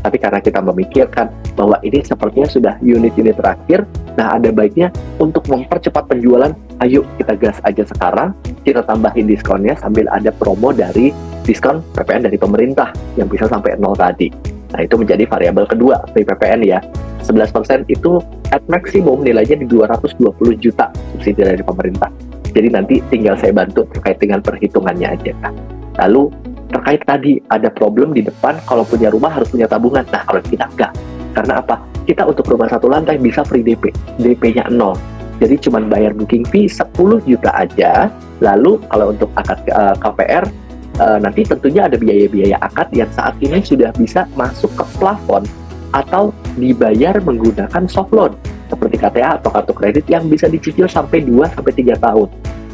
Tapi karena kita memikirkan bahwa ini sepertinya sudah unit-unit terakhir, nah ada baiknya untuk mempercepat penjualan, ayo kita gas aja sekarang, kita tambahin diskonnya sambil ada promo dari diskon PPN dari pemerintah yang bisa sampai 0 tadi. Nah, itu menjadi variabel kedua free PPN ya. 11% itu at maksimum nilainya di 220 juta subsidi dari pemerintah. Jadi nanti tinggal saya bantu terkait dengan perhitungannya aja. Lalu terkait tadi ada problem di depan, kalau punya rumah harus punya tabungan. Nah, kalau kita enggak. Karena apa? Kita untuk rumah 1 lantai bisa free DP. DP-nya 0. Jadi cuma bayar booking fee 10 juta aja. Lalu kalau untuk akad KPR, nanti tentunya ada biaya-biaya akad yang saat ini sudah bisa masuk ke plafon atau dibayar menggunakan soft loan seperti KTA atau kartu kredit yang bisa dicicil sampai 2-3 tahun.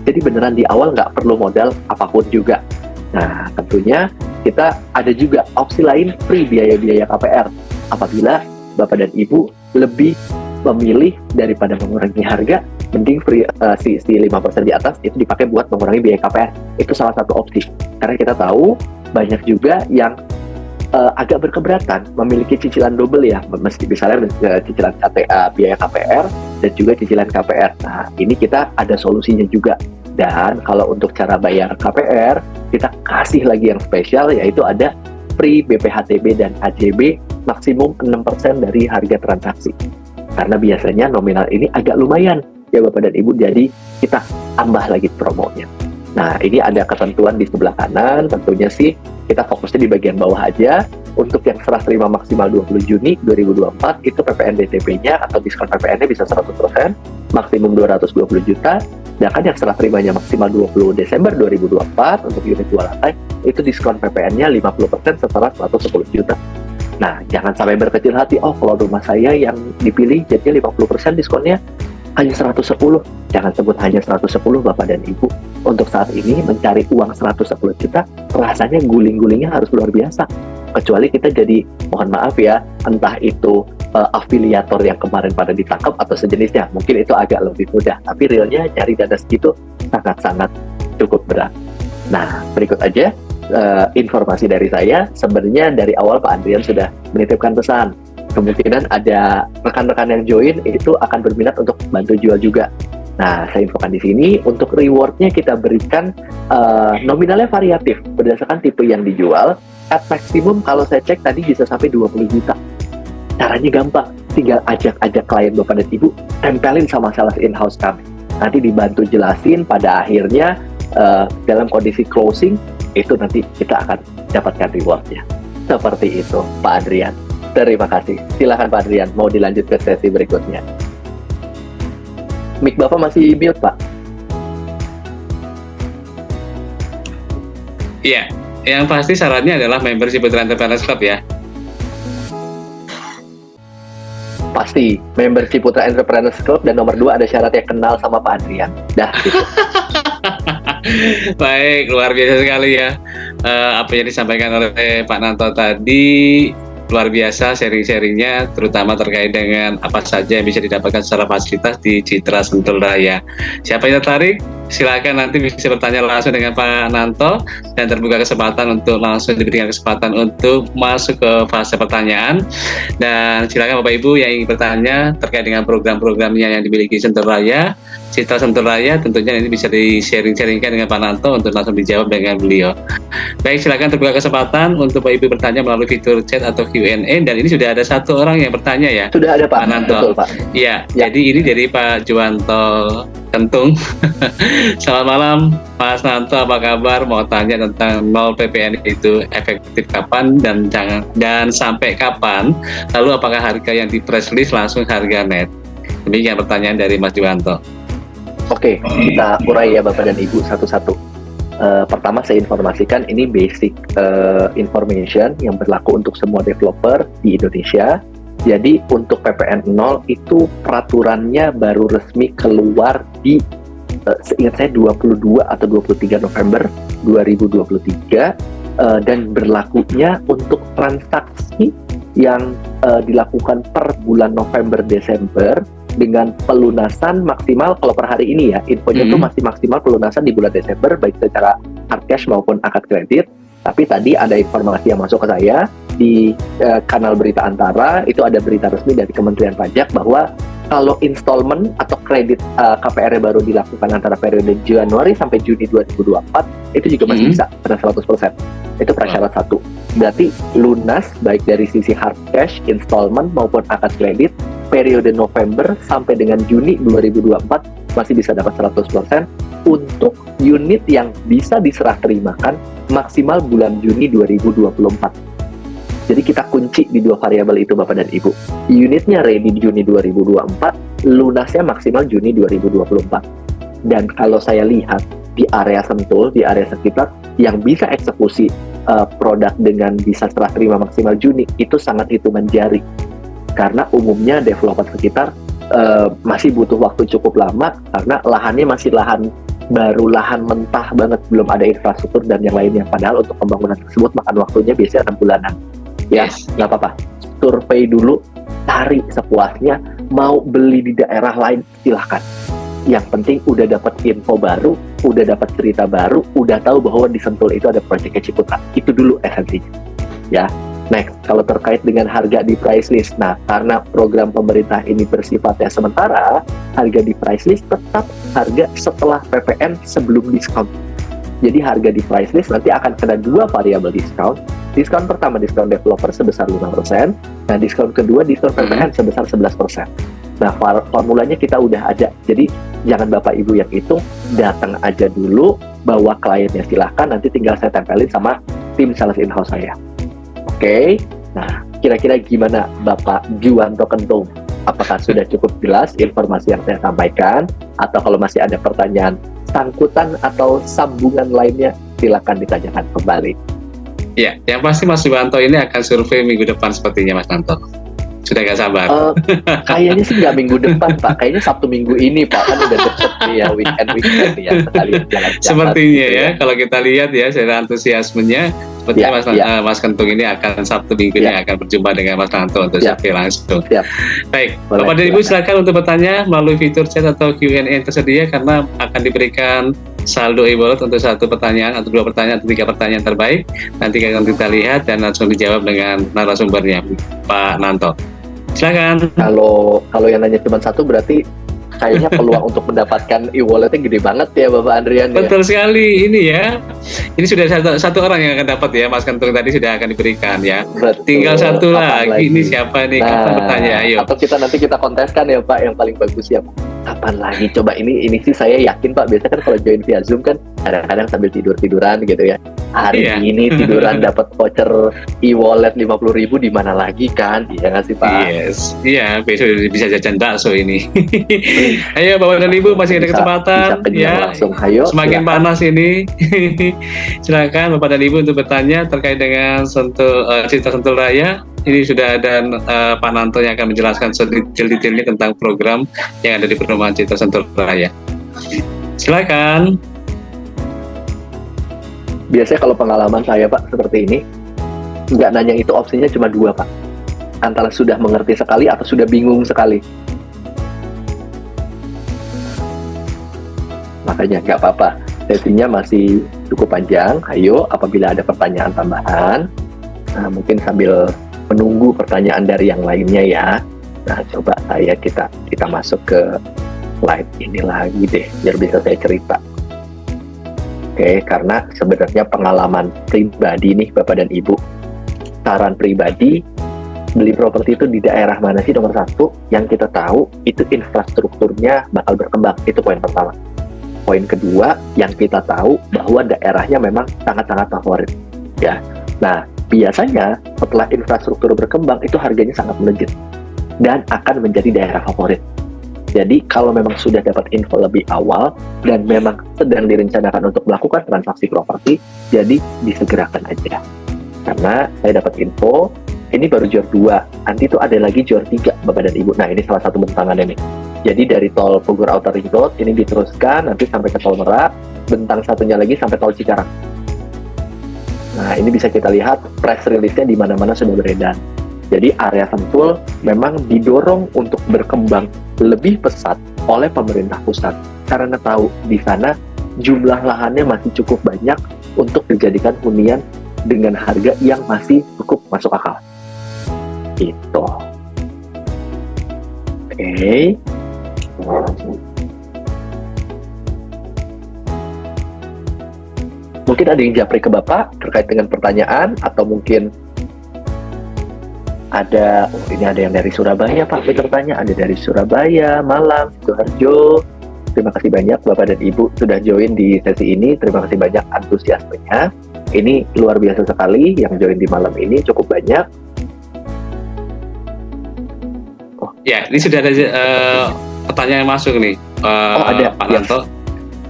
Jadi beneran di awal nggak perlu modal apapun juga. Nah, tentunya kita ada juga opsi lain free biaya-biaya KPR. Apabila Bapak dan Ibu lebih memilih daripada mengurangi harga, mending free si 5% di atas itu dipakai buat mengurangi biaya KPR. Itu salah satu opsi. Karena kita tahu banyak juga yang agak berkeberatan memiliki cicilan double ya, meski misalnya cicilan KTA biaya KPR dan juga cicilan KPR. Nah, ini kita ada solusinya juga. Dan kalau untuk cara bayar KPR, kita kasih lagi yang spesial, yaitu ada free BPHTB dan AJB maksimum 6% dari harga transaksi. Karena biasanya nominal ini agak lumayan ya Bapak dan Ibu, jadi kita tambah lagi promonya. Nah, ini ada ketentuan di sebelah kanan, tentunya sih kita fokusnya di bagian bawah aja. Untuk yang serah terima maksimal 20 Juni 2024, itu PPN DTP-nya atau diskon PPN-nya bisa 100%, maksimum 220 juta. Sedangkan yang serah terimanya maksimal 20 Desember 2024 untuk unit 2 lantai, itu diskon PPN-nya 50% setelah 110 juta. Nah, jangan sampai berkecil hati, oh kalau rumah saya yang dipilih jadinya 50% diskonnya hanya 110. Jangan sebut hanya 110 Bapak dan Ibu. Untuk saat ini mencari uang 110 juta, rasanya guling-gulingnya harus luar biasa. Kecuali kita jadi, mohon maaf ya, entah itu afiliator yang kemarin pada ditangkap atau sejenisnya, mungkin itu agak lebih mudah. Tapi realnya nyari dana segitu sangat-sangat cukup berat. Nah, berikut aja informasi dari saya. Sebenarnya dari awal Pak Andrian sudah menitipkan pesan. Kemungkinan ada rekan-rekan yang join itu akan berminat untuk bantu jual juga. Nah, saya infokan di sini untuk rewardnya kita berikan nominalnya variatif berdasarkan tipe yang dijual. At maksimum kalau saya cek tadi bisa sampai 20 juta. Caranya gampang, tinggal ajak-ajak klien Bapak dan Ibu, tempelin sama sales in-house kami. Nanti dibantu jelasin, pada akhirnya dalam kondisi closing, itu nanti kita akan dapatkan rewardnya. Seperti itu, Pak Adrian. Terima kasih. Silakan Pak Adrian, mau dilanjut ke sesi berikutnya. Mic Bapak masih mute, Pak? Iya, yang pasti syaratnya adalah member Ciputra Entrepreneurs Club ya. Pasti, member Ciputra Entrepreneurs Club, dan nomor 2 ada syaratnya kenal sama Pak Adrian. Dah, gitu. Baik, luar biasa sekali ya. Apa yang disampaikan oleh Pak Nanto tadi, luar biasa sharing-sharingnya, terutama terkait dengan apa saja yang bisa didapatkan secara fasilitas di Citra Sentul Raya. Siapa yang tertarik, silakan nanti bisa bertanya langsung dengan Pak Nanto, dan terbuka kesempatan untuk langsung diberikan kesempatan untuk masuk ke fase pertanyaan. Dan silakan Bapak Ibu yang ingin bertanya terkait dengan program-programnya yang dimiliki Sentul Raya, Citra Sentul Raya, tentunya ini bisa di-sharing-sharingkan dengan Pak Nanto untuk langsung dijawab dengan beliau. Baik, silakan terbuka kesempatan untuk Bapak Ibu bertanya melalui fitur chat atau Q&A, dan ini sudah ada satu orang yang bertanya ya. Sudah ada Pak Nanto. Betul, Pak. Iya, Ya. Jadi ini dari Pak Juwanto Kentung. Selamat malam, Mas Nanto, apa kabar? Mau tanya tentang 0 ppn itu efektif kapan dan sampai kapan? Lalu apakah harga yang di press list langsung harga net? Demikian pertanyaan dari Mas Juwanto. Oke, kita urai ya Bapak dan Ibu satu-satu. Pertama saya informasikan ini basic information yang berlaku untuk semua developer di Indonesia. Jadi untuk PPN 0 itu peraturannya baru resmi keluar di seingat saya 22 atau 23 November 2023 dan berlakunya untuk transaksi yang dilakukan per bulan November-Desember dengan pelunasan maksimal kalau per hari ini ya, infonya itu masih maksimal pelunasan di bulan Desember baik secara hard cash maupun akad kredit. Tapi tadi ada informasi yang masuk ke saya di kanal berita Antara, itu ada berita resmi dari Kementerian Pajak bahwa kalau installment atau kredit KPR baru dilakukan antara periode Januari sampai Juni 2024 itu juga masih bisa pada 100%. Itu prasyarat satu. Berarti lunas baik dari sisi hard cash, installment maupun akad kredit periode November sampai dengan Juni 2024 masih bisa dapat 100% untuk unit yang bisa diserah terimakan maksimal bulan Juni 2024. Jadi kita kunci di dua variabel itu Bapak dan Ibu. Unitnya ready di Juni 2024, lunasnya maksimal Juni 2024. Dan kalau saya lihat di area Sentul, di area sekitar yang bisa eksekusi produk dengan bisa serah terima maksimal Juni itu sangat hitungan jari. Karena umumnya developer sekitar masih butuh waktu cukup lama karena lahannya masih lahan baru, lahan mentah banget, belum ada infrastruktur dan yang lainnya. Padahal untuk pembangunan tersebut makan waktunya biasanya 6 bulanan. Ya, nggak apa-apa. Survei dulu, cari sepuasnya. Mau beli di daerah lain, silahkan. Yang penting udah dapat info baru, udah dapat cerita baru, udah tahu bahwa di Sentul itu ada proyeknya Ciputra. Itu dulu esensinya. Ya. Next, kalau terkait dengan harga di price list, nah karena program pemerintah ini bersifatnya sementara, harga di price list tetap harga setelah PPN sebelum diskon. Jadi harga di price list nanti akan kena dua variabel diskon. Diskon pertama, diskon developer sebesar 5%, nah diskon kedua, diskon PPN sebesar 11%. Nah formulanya kita udah ada, jadi jangan Bapak Ibu yang hitung, datang aja dulu, bawa kliennya silahkan, nanti tinggal saya tempelin sama tim sales in-house saya. Oke, nah kira-kira gimana Bapak Juwanto Kentung? Apakah sudah cukup jelas informasi yang saya sampaikan? Atau kalau masih ada pertanyaan sangkutan atau sambungan lainnya, silakan ditanyakan kembali. Ya, yang pasti Mas Juwanto ini akan survei minggu depan sepertinya Mas Nanto. Sudah gak sabar? Kayaknya sih nggak minggu depan Pak, kayaknya Sabtu minggu ini Pak, kan udah deket nih ya, weekend ya, sekali jalan-jalan. Sepertinya gitu ya, kalau kita lihat ya, secara antusiasmenya, sepertinya Mas Kentung ini akan Sabtu minggu ini akan berjumpa dengan Mas Nanto untuk survei langsung. Baik, Bapak dan Ibu silakan untuk bertanya melalui fitur chat atau Q&A yang tersedia karena akan diberikan saldo e-wallet untuk satu pertanyaan atau dua pertanyaan atau tiga pertanyaan terbaik. Nanti akan kita lihat dan langsung dijawab dengan narasumbernya Pak Nanto. Silakan. Kalau yang nanya cuma satu berarti kayaknya peluang untuk mendapatkan e-walletnya gede banget ya Bapak Andrian. Betul sekali ini ya. Ini sudah satu orang yang akan dapat ya, Mas Kentung tadi sudah akan diberikan ya. Betul. Tinggal satu lagi. Ini siapa nih? Kapan bertanya? Ayo. Atau nanti kita konteskan ya Pak, yang paling bagus ya. Kapan lagi? Coba ini sih saya yakin Pak. Biasanya kan kalau join via Zoom kan kadang-kadang sambil tiduran gitu ya. Hari ini tiduran dapat voucher e-wallet 50.000 di mana lagi kan? Iya nggak sih Pak? Yes. Iya, besok bisa jajan bakso ini. Ayo Bapak dan Ibu masih ada kesempatan ya. Langsung. Ayo, semakin silakan. Panas ini. Silakan Bapak dan Ibu untuk bertanya terkait dengan Citra Sentul Raya. Ini sudah ada Pak Nanto yang akan menjelaskan detail-detailnya tentang program yang ada di perumahan Citra Sentul Raya. Silakan. Biasanya kalau pengalaman saya Pak seperti ini, nggak nanya itu opsinya cuma dua Pak. Antara sudah mengerti sekali atau sudah bingung sekali. Makanya nggak apa-apa, sesinya masih cukup panjang. Ayo, apabila ada pertanyaan tambahan, mungkin sambil menunggu pertanyaan dari yang lainnya ya. Nah, coba kita masuk ke slide ini lagi deh, biar bisa saya cerita. Oke, karena sebenarnya pengalaman pribadi nih Bapak dan Ibu, saran pribadi beli properti itu di daerah mana sih? Nomor satu, yang kita tahu itu infrastrukturnya bakal berkembang. Itu poin pertama. Poin kedua, yang kita tahu bahwa daerahnya memang sangat-sangat favorit. Ya, nah biasanya setelah infrastruktur berkembang itu harganya sangat melejit dan akan menjadi daerah favorit. Jadi kalau memang sudah dapat info lebih awal dan memang sedang direncanakan untuk melakukan transaksi properti, jadi disegerakan aja. Karena saya dapat info, ini baru jor 2, nanti tuh ada lagi jor 3 Bapak dan Ibu. Nah ini salah satu bentangannya nih. Jadi dari tol Bogor Outer Ring Road, ini diteruskan nanti sampai ke tol Merak, bentang satunya lagi sampai tol Cikarang. Nah ini bisa kita lihat press release-nya di mana-mana sudah beredar. Jadi area Sentul memang didorong untuk berkembang lebih pesat oleh pemerintah pusat karena tahu di sana jumlah lahannya masih cukup banyak untuk dijadikan hunian dengan harga yang masih cukup masuk akal. Gitu. Oke. Mungkin ada yang japri ke Bapak terkait dengan pertanyaan atau mungkin ada, ini ada yang dari Surabaya Pak, bertanya, ada dari Surabaya, Malang, Sidoarjo. Terima kasih banyak Bapak dan Ibu sudah join di sesi ini. Terima kasih banyak antusiasmenya. Ini luar biasa sekali yang join di malam ini, cukup banyak. Ya, ini sudah ada pertanyaan yang masuk nih. Ada Pak Nanto.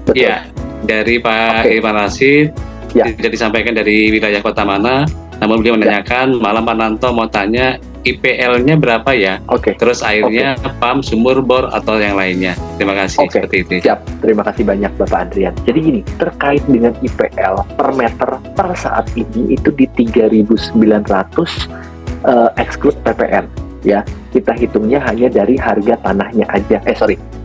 Betul. Ya, dari Pak Irfan Rashid. Ya. Tidak disampaikan dari wilayah kota mana. Namun beliau menanyakan, malam Pak Nanto mau tanya IPL-nya berapa ya? Terus airnya pump, sumur, bor, atau yang lainnya? Terima kasih, seperti itu. Siap, terima kasih banyak Bapak Andrian. Jadi gini, terkait dengan IPL per meter per saat ini itu di 3.900 exclude PPN. Ya, kita hitungnya hanya dari harga tanahnya aja.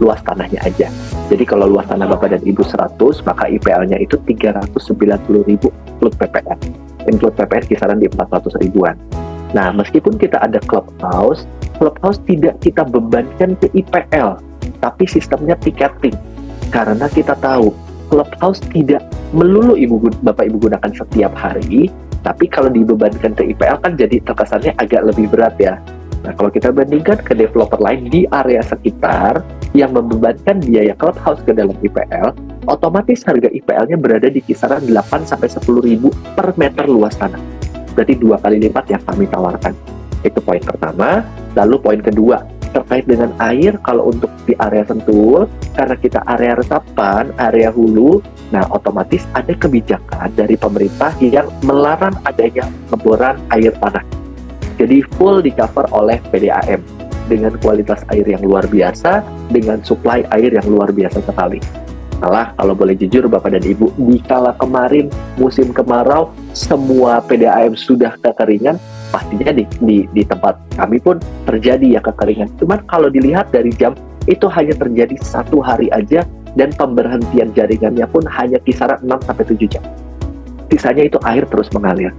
Luas tanahnya aja. Jadi kalau luas tanah Bapak dan Ibu 100, maka IPL-nya itu 390.000 include PPN. Include PPN kisaran di 400 ribuan. Nah, meskipun kita ada clubhouse tidak kita bebankan ke IPL, tapi sistemnya tiketing. Karena kita tahu, clubhouse tidak melulu Bapak Ibu gunakan setiap hari, tapi kalau dibebankan ke IPL kan jadi terkesannya agak lebih berat ya. Nah, kalau kita bandingkan ke developer lain di area sekitar yang membebankan biaya clubhouse ke dalam IPL, otomatis harga IPL-nya berada di kisaran 8-10 ribu per meter luas tanah. Berarti 2 kali lipat yang kami tawarkan. Itu poin pertama. Lalu poin kedua, terkait dengan air, kalau untuk di area Sentul, karena kita area resapan, area hulu, nah otomatis ada kebijakan dari pemerintah yang melarang adanya pemboran air tanah. Jadi full di cover oleh PDAM dengan kualitas air yang luar biasa, dengan supply air yang luar biasa sekali. Malah kalau boleh jujur Bapak dan Ibu, di kala kemarin musim kemarau semua PDAM sudah kekeringan, pastinya di tempat kami pun terjadi ya kekeringan. Cuman kalau dilihat dari jam, itu hanya terjadi 1 hari aja dan pemberhentian jaringannya pun hanya kisaran 6-7 jam. Sisanya itu air terus mengalir.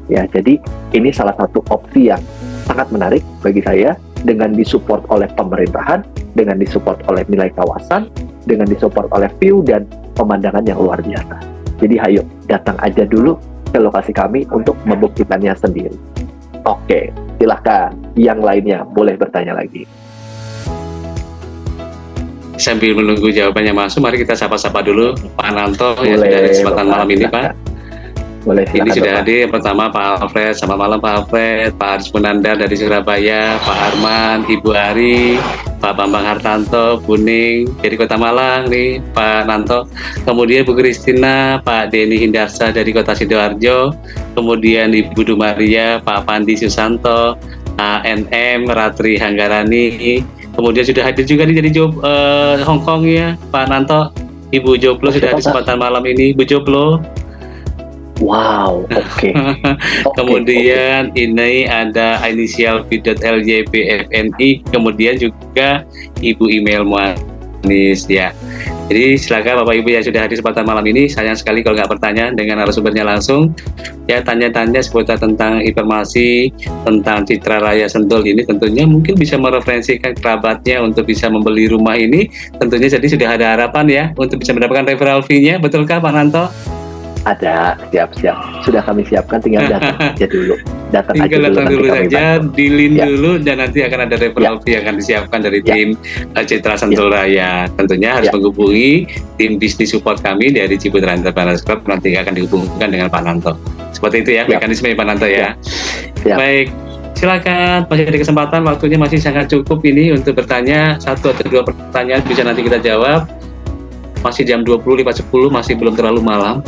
Ya, jadi ini salah satu opsi yang sangat menarik bagi saya, dengan disupport oleh pemerintahan, dengan disupport oleh nilai kawasan, dengan disupport oleh view dan pemandangan yang luar biasa. Jadi ayo datang aja dulu ke lokasi kami untuk membuktikannya sendiri. Oke, silahkan yang lainnya boleh bertanya lagi. Sambil menunggu jawabannya masuk, mari kita sapa-sapa dulu Pak Nanto yang sudah ada kesempatan malam ini Pak. Boleh, ini sudah hadir yang pertama Pak Alfred, selamat malam Pak Alfred, Pak Aris Munandar dari Surabaya, Pak Arman, Ibu Ari, Pak Bambang Hartanto, Kuning dari Kota Malang nih Pak Nanto, kemudian Bu Kristina, Pak Denny Hindarsa dari Kota Sidoarjo, kemudian Ibu Dumaria, Pak Pandi Susanto, ANM, Ratri Hanggarani, kemudian sudah hadir juga nih dari Hong Kong ya Pak Nanto, Ibu Joplo sudah di kesempatan malam ini, Bu Joplo. Wow, oke. Kemudian ini ada inisial V.LYPFNI, kemudian juga Ibu email Muanis ya. Jadi silakan Bapak Ibu yang sudah hadir kesempatan malam ini, sayang sekali kalau nggak bertanya dengan narasumbernya langsung. Ya, tanya-tanya seputar tentang informasi tentang Citra Raya Sentul ini, tentunya mungkin bisa mereferensikan kerabatnya untuk bisa membeli rumah ini. Tentunya jadi sudah ada harapan ya untuk bisa mendapatkan referral fee-nya, betulkah Pak Nanto? Ada, siap-siap. Sudah kami siapkan, tinggal datang aja dulu. datang aja tinggal datang nanti dulu kami saja, bantu. deal Ya. dulu, dan nanti akan ada referral fee yang akan disiapkan dari Ya. tim Citra Sentul Raya. Tentunya harus Ya. menghubungi tim bisnis support kami dari Ciputra Entrepreneurs Club, nanti akan dihubungkan dengan Pak Nanto. Seperti itu ya, Ya. mekanisme Pak Nanto ya. Ya. Baik, silakan, masih ada kesempatan, waktunya masih sangat cukup ini untuk bertanya. 1 atau 2 pertanyaan bisa nanti kita jawab. Masih jam 20.10, masih belum terlalu malam.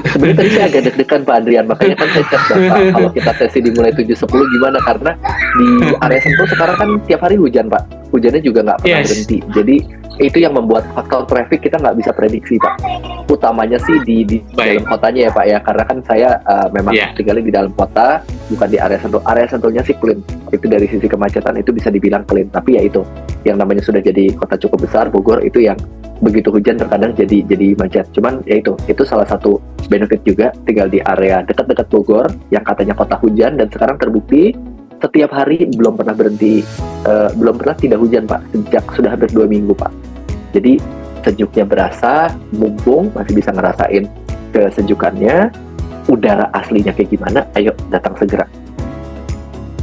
Sebenarnya tadi saya agak deg-degan Pak Adrian, makanya kan saya cek Bapak kalau kita sesi dimulai 7.10 gimana, karena di area Sentul sekarang kan tiap hari hujan Pak, hujannya juga nggak pernah Yes. berhenti, jadi itu yang membuat faktor traffic kita nggak bisa prediksi Pak. Utamanya sih di Baik. dalam kotanya ya Pak ya, karena kan saya memang Iya. tinggalnya di dalam kota, bukan di area Sentul. Area Sentulnya sih clean, itu dari sisi kemacetan itu bisa dibilang clean, tapi ya itu yang namanya sudah jadi kota cukup besar, Bogor itu yang begitu hujan terkadang jadi macet. Cuman ya itu salah satu benefit juga tinggal di area dekat-dekat Bogor yang katanya kota hujan, dan sekarang terbukti setiap hari belum pernah berhenti, belum pernah tidak hujan Pak sejak sudah hampir 2 minggu Pak. Jadi sejuknya berasa, mumpung masih bisa ngerasain kesejukannya, udara aslinya kayak gimana, ayo datang segera.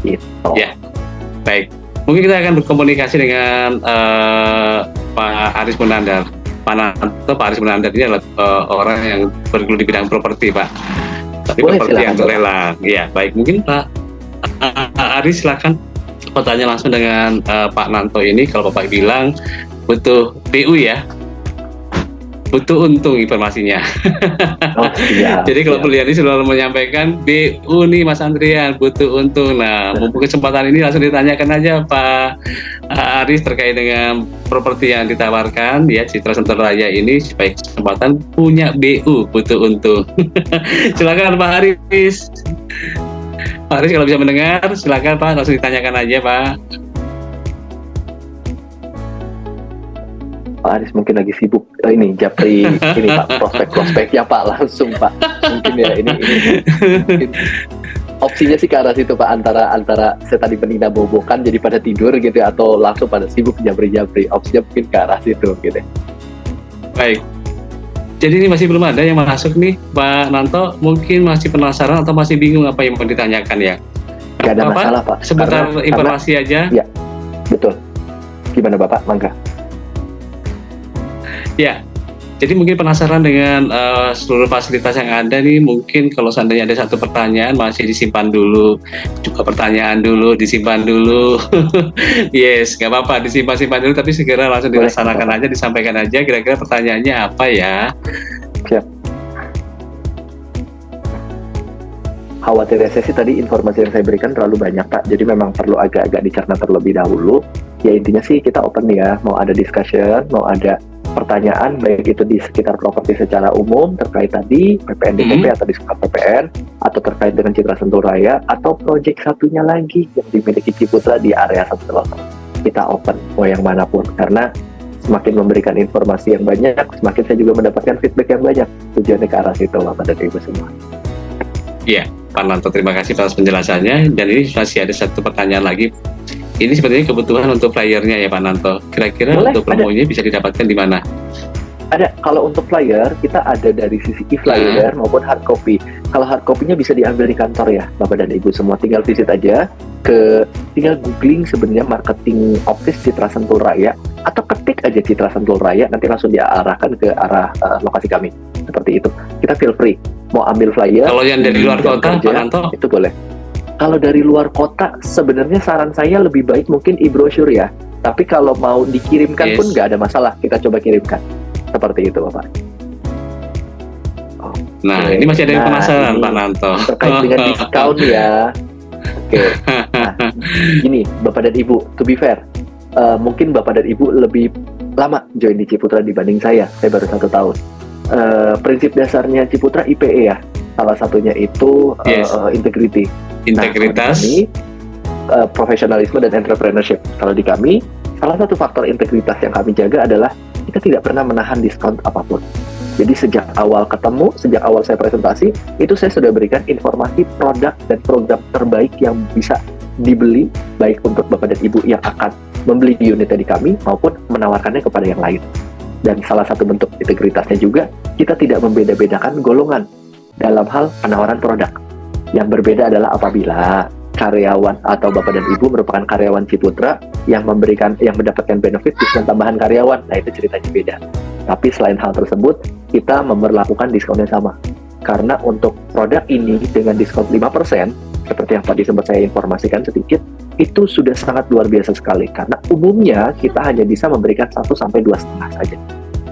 Gitu. Ya. Baik, mungkin kita akan berkomunikasi dengan Pak Aris Munandar. Pak Aris Munandar ini adalah orang yang bergelut di bidang properti, Pak. Tapi Boleh, properti yang silakan, lelang. Iya, baik. Mungkin Pak Aris silakan bertanya langsung dengan Pak Nanto ini. Kalau Bapak bilang butuh BU ya, butuh untung informasinya. Oh, siap, Jadi kalau siap. beliau ini selalu menyampaikan BU nih Mas Andrian, butuh untung. Nah, mumpung kesempatan ini langsung ditanyakan aja Pak Aris terkait dengan properti yang ditawarkan ya Citra Sentul Raya ini, supaya kesempatan punya BU, butuh untung. Silakan Pak Aris. Pak Aris kalau bisa mendengar, silakan Pak, langsung ditanyakan aja Pak. Pak Aris mungkin lagi sibuk ini Japri ini Pak, prospek-prospeknya Pak, langsung Pak, mungkin ya ini mungkin opsinya sih ke arah situ Pak, antara saya tadi menina bobokan jadi pada tidur gitu ya, atau langsung pada sibuk japri-japri, opsinya mungkin ke arah situ gitu. Baik. Jadi ini masih belum ada yang masuk nih Pak Nanto, mungkin masih penasaran atau masih bingung apa yang mau ditanyakan ya? Gak ada Apa? masalah Pak. Sebentar informasi aja. Ya, betul. Gimana Bapak, mangga? Ya, jadi mungkin penasaran dengan seluruh fasilitas yang ada nih. Mungkin kalau seandainya ada satu pertanyaan masih disimpan dulu, juga pertanyaan dulu disimpan dulu. Yes, nggak apa-apa, disimpan dulu, tapi segera langsung Boleh, dilaksanakan aja, disampaikan aja. Kira-kira pertanyaannya apa ya? Siap. Khawatirnya saya sih tadi informasi yang saya berikan terlalu banyak Pak, jadi memang perlu agak-agak dicerna terlebih dahulu. Ya intinya sih kita open ya, mau ada discussion, mau ada pertanyaan baik itu di sekitar properti secara umum terkait tadi PPN DPP atau diskon PPN, atau terkait dengan Citra Sentul Raya, atau proyek satunya lagi yang dimiliki Ciputra di area Sentul. Kita open mau yang manapun, karena semakin memberikan informasi yang banyak, semakin saya juga mendapatkan feedback yang banyak. Tujuannya ke arah situ Bapak dan Ibu semua. Iya, Pak Nanto, terima kasih atas penjelasannya. Dan ini masih ada satu pertanyaan lagi. Ini sebenarnya kebutuhan untuk flyernya ya Pak Nanto. Kira-kira Boleh, untuk promonya bisa didapatkan di mana? Ada, kalau untuk flyer kita ada dari sisi e-flyer maupun hard copy. Kalau hard copy-nya bisa diambil di kantor ya Bapak dan Ibu semua, tinggal visit aja tinggal googling sebenarnya marketing office Citra Sentul Raya, atau ketik aja Citra Sentul Raya, nanti langsung diarahkan ke arah lokasi kami. Seperti itu. Kita feel free mau ambil flyer. Kalau yang dari luar kota, Pak Nanto? Itu boleh. Kalau dari luar kota, sebenarnya saran saya lebih baik mungkin e-brochure ya. Tapi kalau mau dikirimkan pun nggak ada masalah, kita coba kirimkan. Seperti itu Bapak. Nah, ini masih ada yang penasaran Pak Nanto. Terkait dengan diskon ya. Oke. Nah, gini Bapak dan Ibu, to be fair, mungkin Bapak dan Ibu lebih lama join di Ciputra dibanding saya baru 1 tahun. Prinsip dasarnya Ciputra IPE ya. Salah satunya itu integrity. Integritas, nah, profesionalisme dan entrepreneurship. Kalau di kami, salah satu faktor integritas yang kami jaga adalah kita tidak pernah menahan diskon apapun. Jadi sejak awal ketemu, sejak awal saya presentasi, itu saya sudah berikan informasi produk dan program terbaik yang bisa dibeli, baik untuk Bapak dan Ibu yang akan membeli unitnya di kami, maupun menawarkannya kepada yang lain. Dan salah satu bentuk integritasnya juga, kita tidak membeda-bedakan golongan dalam hal penawaran produk. Yang berbeda adalah apabila karyawan atau bapak dan ibu merupakan karyawan Ciputra yang mendapatkan benefit diskon tambahan karyawan. Nah, itu ceritanya beda. Tapi selain hal tersebut, kita memperlakukan diskon yang sama. Karena untuk produk ini dengan diskon 5%, seperti yang tadi sempat saya informasikan sedikit, itu sudah sangat luar biasa sekali. Karena umumnya kita hanya bisa memberikan 1 sampai 2,5 saja.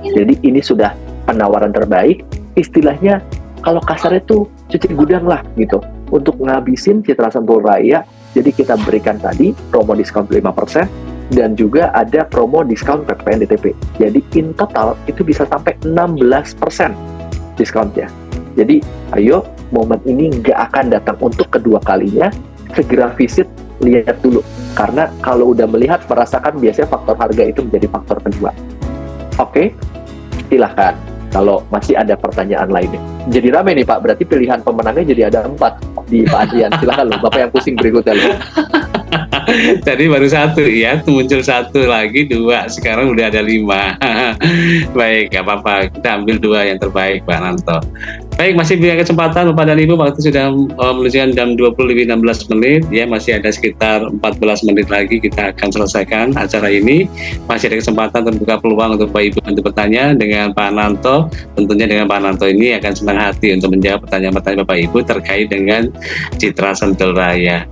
Jadi ini sudah penawaran terbaik, istilahnya kalau kasarnya tuh cuci gudang lah gitu. Untuk ngabisin Citra Sentul Raya, jadi kita berikan tadi promo diskon 5% dan juga ada promo diskon PPN DTP. Jadi in total itu bisa sampai 16% diskonnya. Jadi ayo, momen ini nggak akan datang untuk kedua kalinya, segera visit, lihat dulu. Karena kalau udah melihat, merasakan, biasanya faktor harga itu menjadi faktor kedua. Oke, silahkan. Kalau masih ada pertanyaan lainnya. Jadi rame nih Pak, berarti pilihan pemenangnya jadi ada 4 di Pak Adrian. Silakan loh, Bapak yang pusing berikutnya loh. Tadi baru 1 ya, muncul 1 lagi, 2, sekarang udah ada 5. Baik, gak apa-apa, kita ambil 2 yang terbaik Pak Nanto. Baik, masih punya kesempatan Bapak dan Ibu, waktu sudah menunjukkan jam 20:16 menit, ya masih ada sekitar 14 menit lagi kita akan selesaikan acara ini. Masih ada kesempatan terbuka peluang untuk Bapak Ibu untuk bertanya dengan Pak Nanto. Tentunya dengan Pak Nanto ini akan senang hati untuk menjawab pertanyaan-pertanyaan Bapak Ibu terkait dengan Citra Sentul Raya.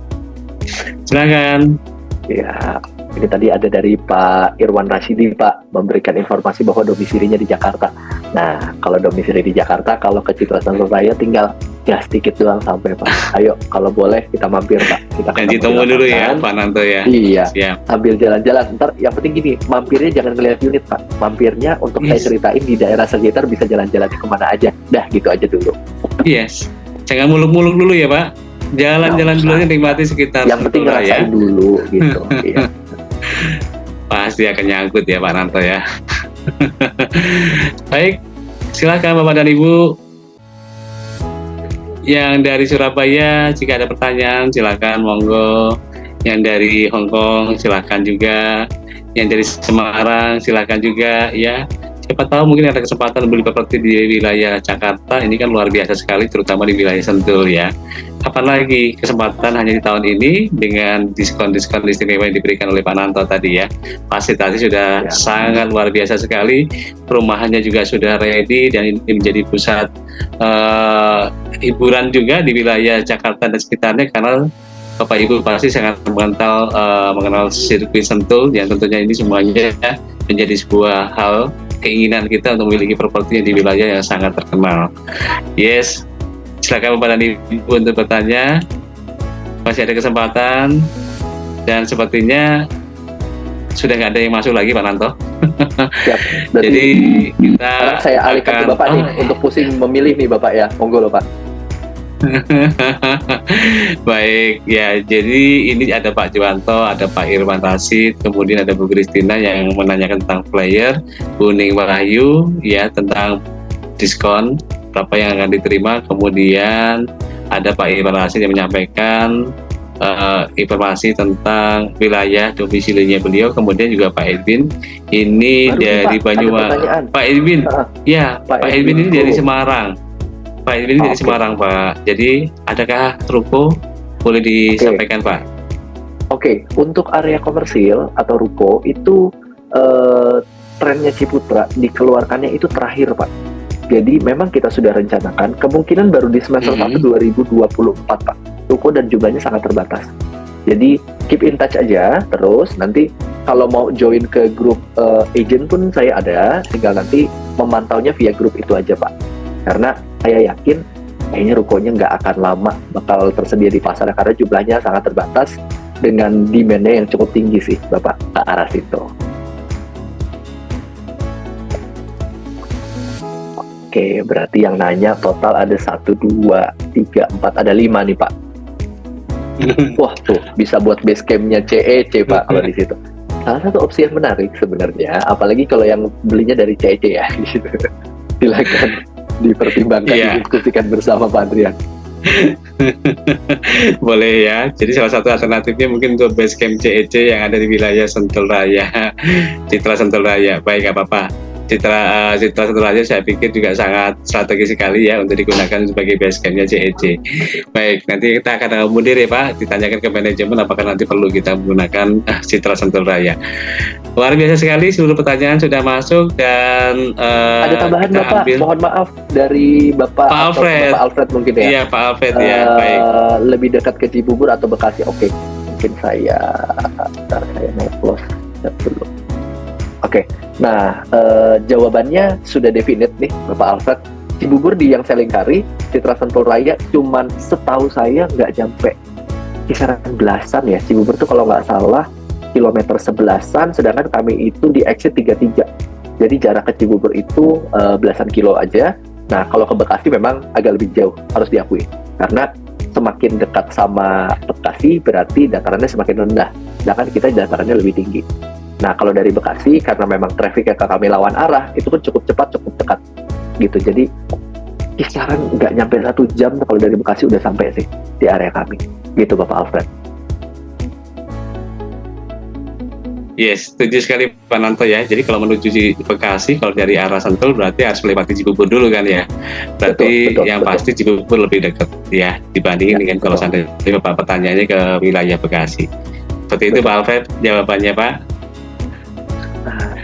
Silakan. Ya, ini tadi ada dari Pak Irwan Rashidi Pak, memberikan informasi bahwa domisilinya di Jakarta. Nah, kalau domisili di Jakarta, kalau ke Citra Sentul Raya tinggal gas tiket doang sampai Pak. Ayo, kalau boleh kita mampir Pak. Kita janji tunggu dulu ya Pak Nanto ya. Iya, siap. Sambil jalan-jalan. Ntar yang penting gini, mampirnya jangan ngeliat unit Pak. Mampirnya untuk saya ceritain di daerah sekitar bisa jalan-jalan kemana aja. Dah gitu aja dulu. Yes, jangan muluk-muluk dulu ya Pak. Jalan-jalan dulu aja, nikmati sekitar yang penting ngerasain dulu gitu. Iya. Pasti akan nyangkut ya Pak Nanto ya. Baik, silakan Bapak dan Ibu yang dari Surabaya, jika ada pertanyaan silakan monggo. Yang dari Hong Kong silakan juga. Yang dari Semarang silakan juga ya. Siapa tahu mungkin ada kesempatan beli properti di wilayah Jakarta, ini kan luar biasa sekali, terutama di wilayah Sentul ya. Kapan lagi kesempatan hanya di tahun ini dengan diskon-diskon istimewa yang diberikan oleh Pak Nanto tadi ya. Fasilitasi sudah sangat luar biasa sekali, perumahannya juga sudah ready dan ini menjadi pusat hiburan juga di wilayah Jakarta dan sekitarnya, karena Bapak Ibu pasti sangat mengenal sirkuit Sentul yang tentunya ini semuanya menjadi sebuah hal keinginan kita untuk memiliki properti di wilayah yang sangat terkenal. Yes, silakan Bapak dan Ibu untuk bertanya. Masih ada kesempatan dan sepertinya sudah nggak ada yang masuk lagi Pak Nanto. Siap. Jadi kita saya alihkan ke Bapak nih untuk pusing memilih nih Bapak ya. Monggo loh Pak. Baik ya, jadi ini ada Pak Juwanto, ada Pak Irwan Rashid, kemudian ada Bu Kristina yang menanyakan tentang player, Bu Ning Wahyu ya tentang diskon berapa yang akan diterima, kemudian ada Pak Irwan Rashid yang menyampaikan informasi tentang wilayah domisilinya beliau, kemudian juga Pak Edwin ini dari Banyuwangi. Pak Edwin, ya Pak Edwin ini dari Semarang. Pak ini dari Semarang Pak. Jadi adakah ruko? Boleh disampaikan Pak? Oke, untuk area komersil atau ruko itu trennya Ciputra dikeluarkannya itu terakhir Pak. Jadi memang kita sudah rencanakan kemungkinan baru di semester 1 2024 Pak. Ruko dan jumlahnya sangat terbatas. Jadi keep in touch aja terus. Nanti kalau mau join ke grup agent pun saya ada. Tinggal nanti memantaunya via grup itu aja Pak. Karena saya yakin kayaknya rukonya nggak akan lama bakal tersedia di pasar karena jumlahnya sangat terbatas dengan demand-nya yang cukup tinggi sih Bapak ke arah situ. Oke, berarti yang nanya total ada 1, 2, 3, 4, ada 5 nih Pak. Wah tuh bisa buat base campnya CEC Pak kalau di situ. Salah satu opsi yang menarik sebenarnya, apalagi kalau yang belinya dari CEC ya. Silakan dipertimbangkan, didiskusikan bersama Pak Adrian. Boleh ya. Jadi salah satu alternatifnya mungkin untuk base camp CEC yang ada di wilayah Sentul Raya, Citra Sentul Raya. Baik, apa-apa. Citra Sentul Raya saya pikir juga sangat strategis sekali ya untuk digunakan sebagai base campnya JEC. Baik, nanti kita akan mundur ya Pak, ditanyakan ke manajemen apakah nanti perlu kita menggunakan Citra Sentul Raya. Luar biasa sekali, seluruh pertanyaan sudah masuk dan ada tambahan Bapak, mohon maaf dari Bapak Alfred. Bapak Alfred mungkin ya. Iya Pak Alfred ya, baik. Lebih dekat ke Cibubur atau Bekasi? Oke, mungkin saya close dulu. Oke, nah jawabannya sudah definite nih Bapak Alfred. Cibubur di yang saya lingkari, Citra Sentul Raya cuman setahu saya nggak nyampe kisaran belasan ya. Cibubur tuh kalau nggak salah kilometer 11-an, sedangkan kami itu di exit 33. Jadi jarak ke Cibubur itu belasan kilo aja. Nah kalau ke Bekasi memang agak lebih jauh, harus diakui. Karena semakin dekat sama Bekasi berarti datarannya semakin rendah, sedangkan kita datarannya lebih tinggi. Nah kalau dari Bekasi karena memang trafiknya ke kami lawan arah, itu pun cukup cepat, cukup dekat gitu. Jadi kisaran nggak nyampe 1 jam kalau dari Bekasi udah sampai sih di area kami gitu Bapak Alfred. Yes, setuju sekali Pak Nanto ya. Jadi kalau menuju Bekasi, kalau dari arah Sentul berarti harus melewati Cibubur dulu kan ya. Berarti betul. Pasti Cibubur lebih dekat ya dibandingin dengan kalau sampai Bapak pertanyaannya ke wilayah Bekasi. Seperti itu Pak Alfred jawabannya Pak.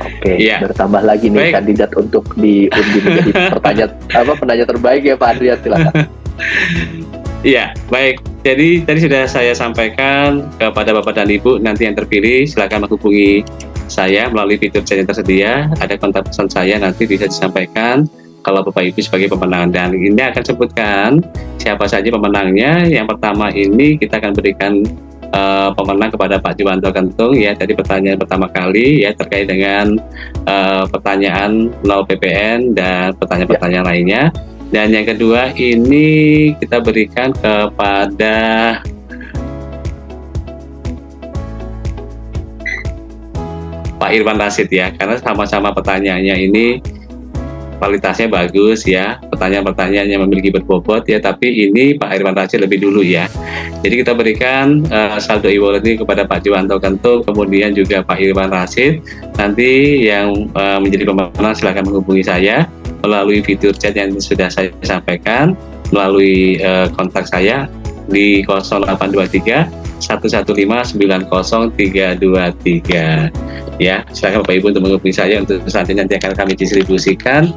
Oke, bertambah lagi nih kandidat untuk diundi menjadi penanya terbaik ya Pak Adrian, silakan. Iya, baik. Jadi tadi sudah saya sampaikan kepada Bapak dan Ibu, nanti yang terpilih silakan menghubungi saya melalui fitur chat yang tersedia. Ada kontak pesan saya, nanti bisa disampaikan kalau Bapak Ibu sebagai pemenang. Dan ini akan sebutkan siapa saja pemenangnya. Yang pertama ini kita akan berikan pemenang kepada Pak Juwanto Kentung ya. Jadi pertanyaan pertama kali ya terkait dengan pertanyaan 0 PPN dan pertanyaan-pertanyaan lainnya. Dan yang kedua ini kita berikan kepada Pak Irwan Rasid ya, karena sama-sama pertanyaannya ini kualitasnya bagus ya, pertanyaan-pertanyaan yang memiliki berbobot ya, tapi ini Pak Irwan Rasid lebih dulu ya. Jadi kita berikan saldo e-wallet ini kepada Pak Juwanto Kentung, kemudian juga Pak Irwan Rasid. Nanti yang menjadi pemenang silakan menghubungi saya melalui fitur chat yang sudah saya sampaikan, melalui kontak saya di 0823 115 90323 ya. Silakan Bapak Ibu untuk menghubungi saya untuk selanjutnya nanti akan kami distribusikan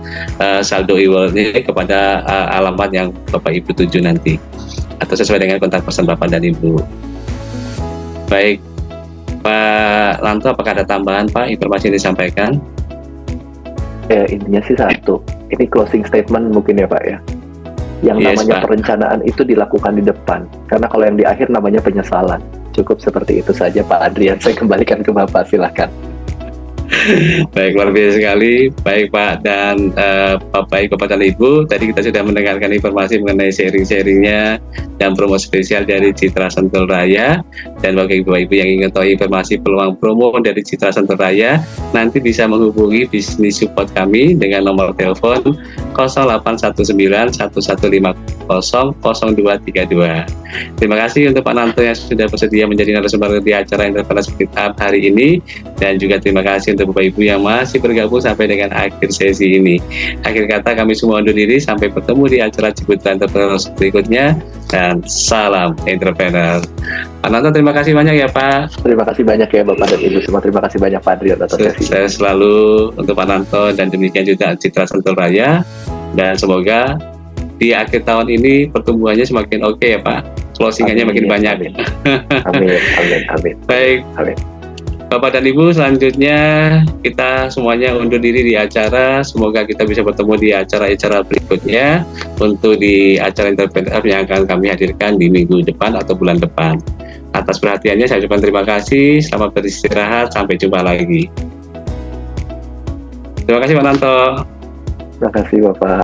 saldo e-wallet ini kepada alamat yang Bapak Ibu tuju nanti atau sesuai dengan kontak person Bapak dan Ibu. Baik Pak Lanto, apakah ada tambahan Pak informasi yang disampaikan? Intinya sih satu, ini closing statement mungkin ya Pak ya. Yang namanya Pak, perencanaan itu dilakukan di depan, karena kalau yang di akhir namanya penyesalan. Cukup seperti itu saja Pak Adrian, saya kembalikan ke Bapak, silakan. Baik, luar biasa sekali. Baik Pak dan Bapak dan Ibu, tadi kita sudah mendengarkan informasi mengenai sharing-sharingnya dan promo spesial dari Citra Sentul Raya. Dan bagi Bapak Ibu yang ingin tahu informasi peluang promo dari Citra Sentul Raya, nanti bisa menghubungi bisnis support kami dengan nomor telepon 0819 1150 0232. Terima kasih untuk Pak Nanto yang sudah bersedia menjadi narasumber di acara Entrepreneurs Meet Up hari ini, dan juga terima kasih untuk Bapak Ibu yang masih bergabung sampai dengan akhir sesi ini. Akhir kata kami semua undur diri, sampai bertemu di acara Ciputra Entrepreneurs berikutnya, dan salam entrepreneur. Pak Nanto, terima kasih banyak ya Pak. Terima kasih banyak ya Bapak dan Ibu semua. Terima kasih banyak Pak Adrian atas sesi. Saya selalu untuk Pak Nanto dan demikian juga Citra Sentul Raya, dan semoga di akhir tahun ini pertumbuhannya semakin oke ya Pak, closingannya makin banyak. Amin. Baik, amin. Bapak dan Ibu, selanjutnya kita semuanya undur diri di acara. Semoga kita bisa bertemu di acara-acara berikutnya untuk di acara Entrepreneur yang akan kami hadirkan di minggu depan atau bulan depan. Atas perhatiannya saya ucapkan terima kasih, selamat beristirahat, sampai jumpa lagi. Terima kasih Pak Nanto. Terima kasih Bapak.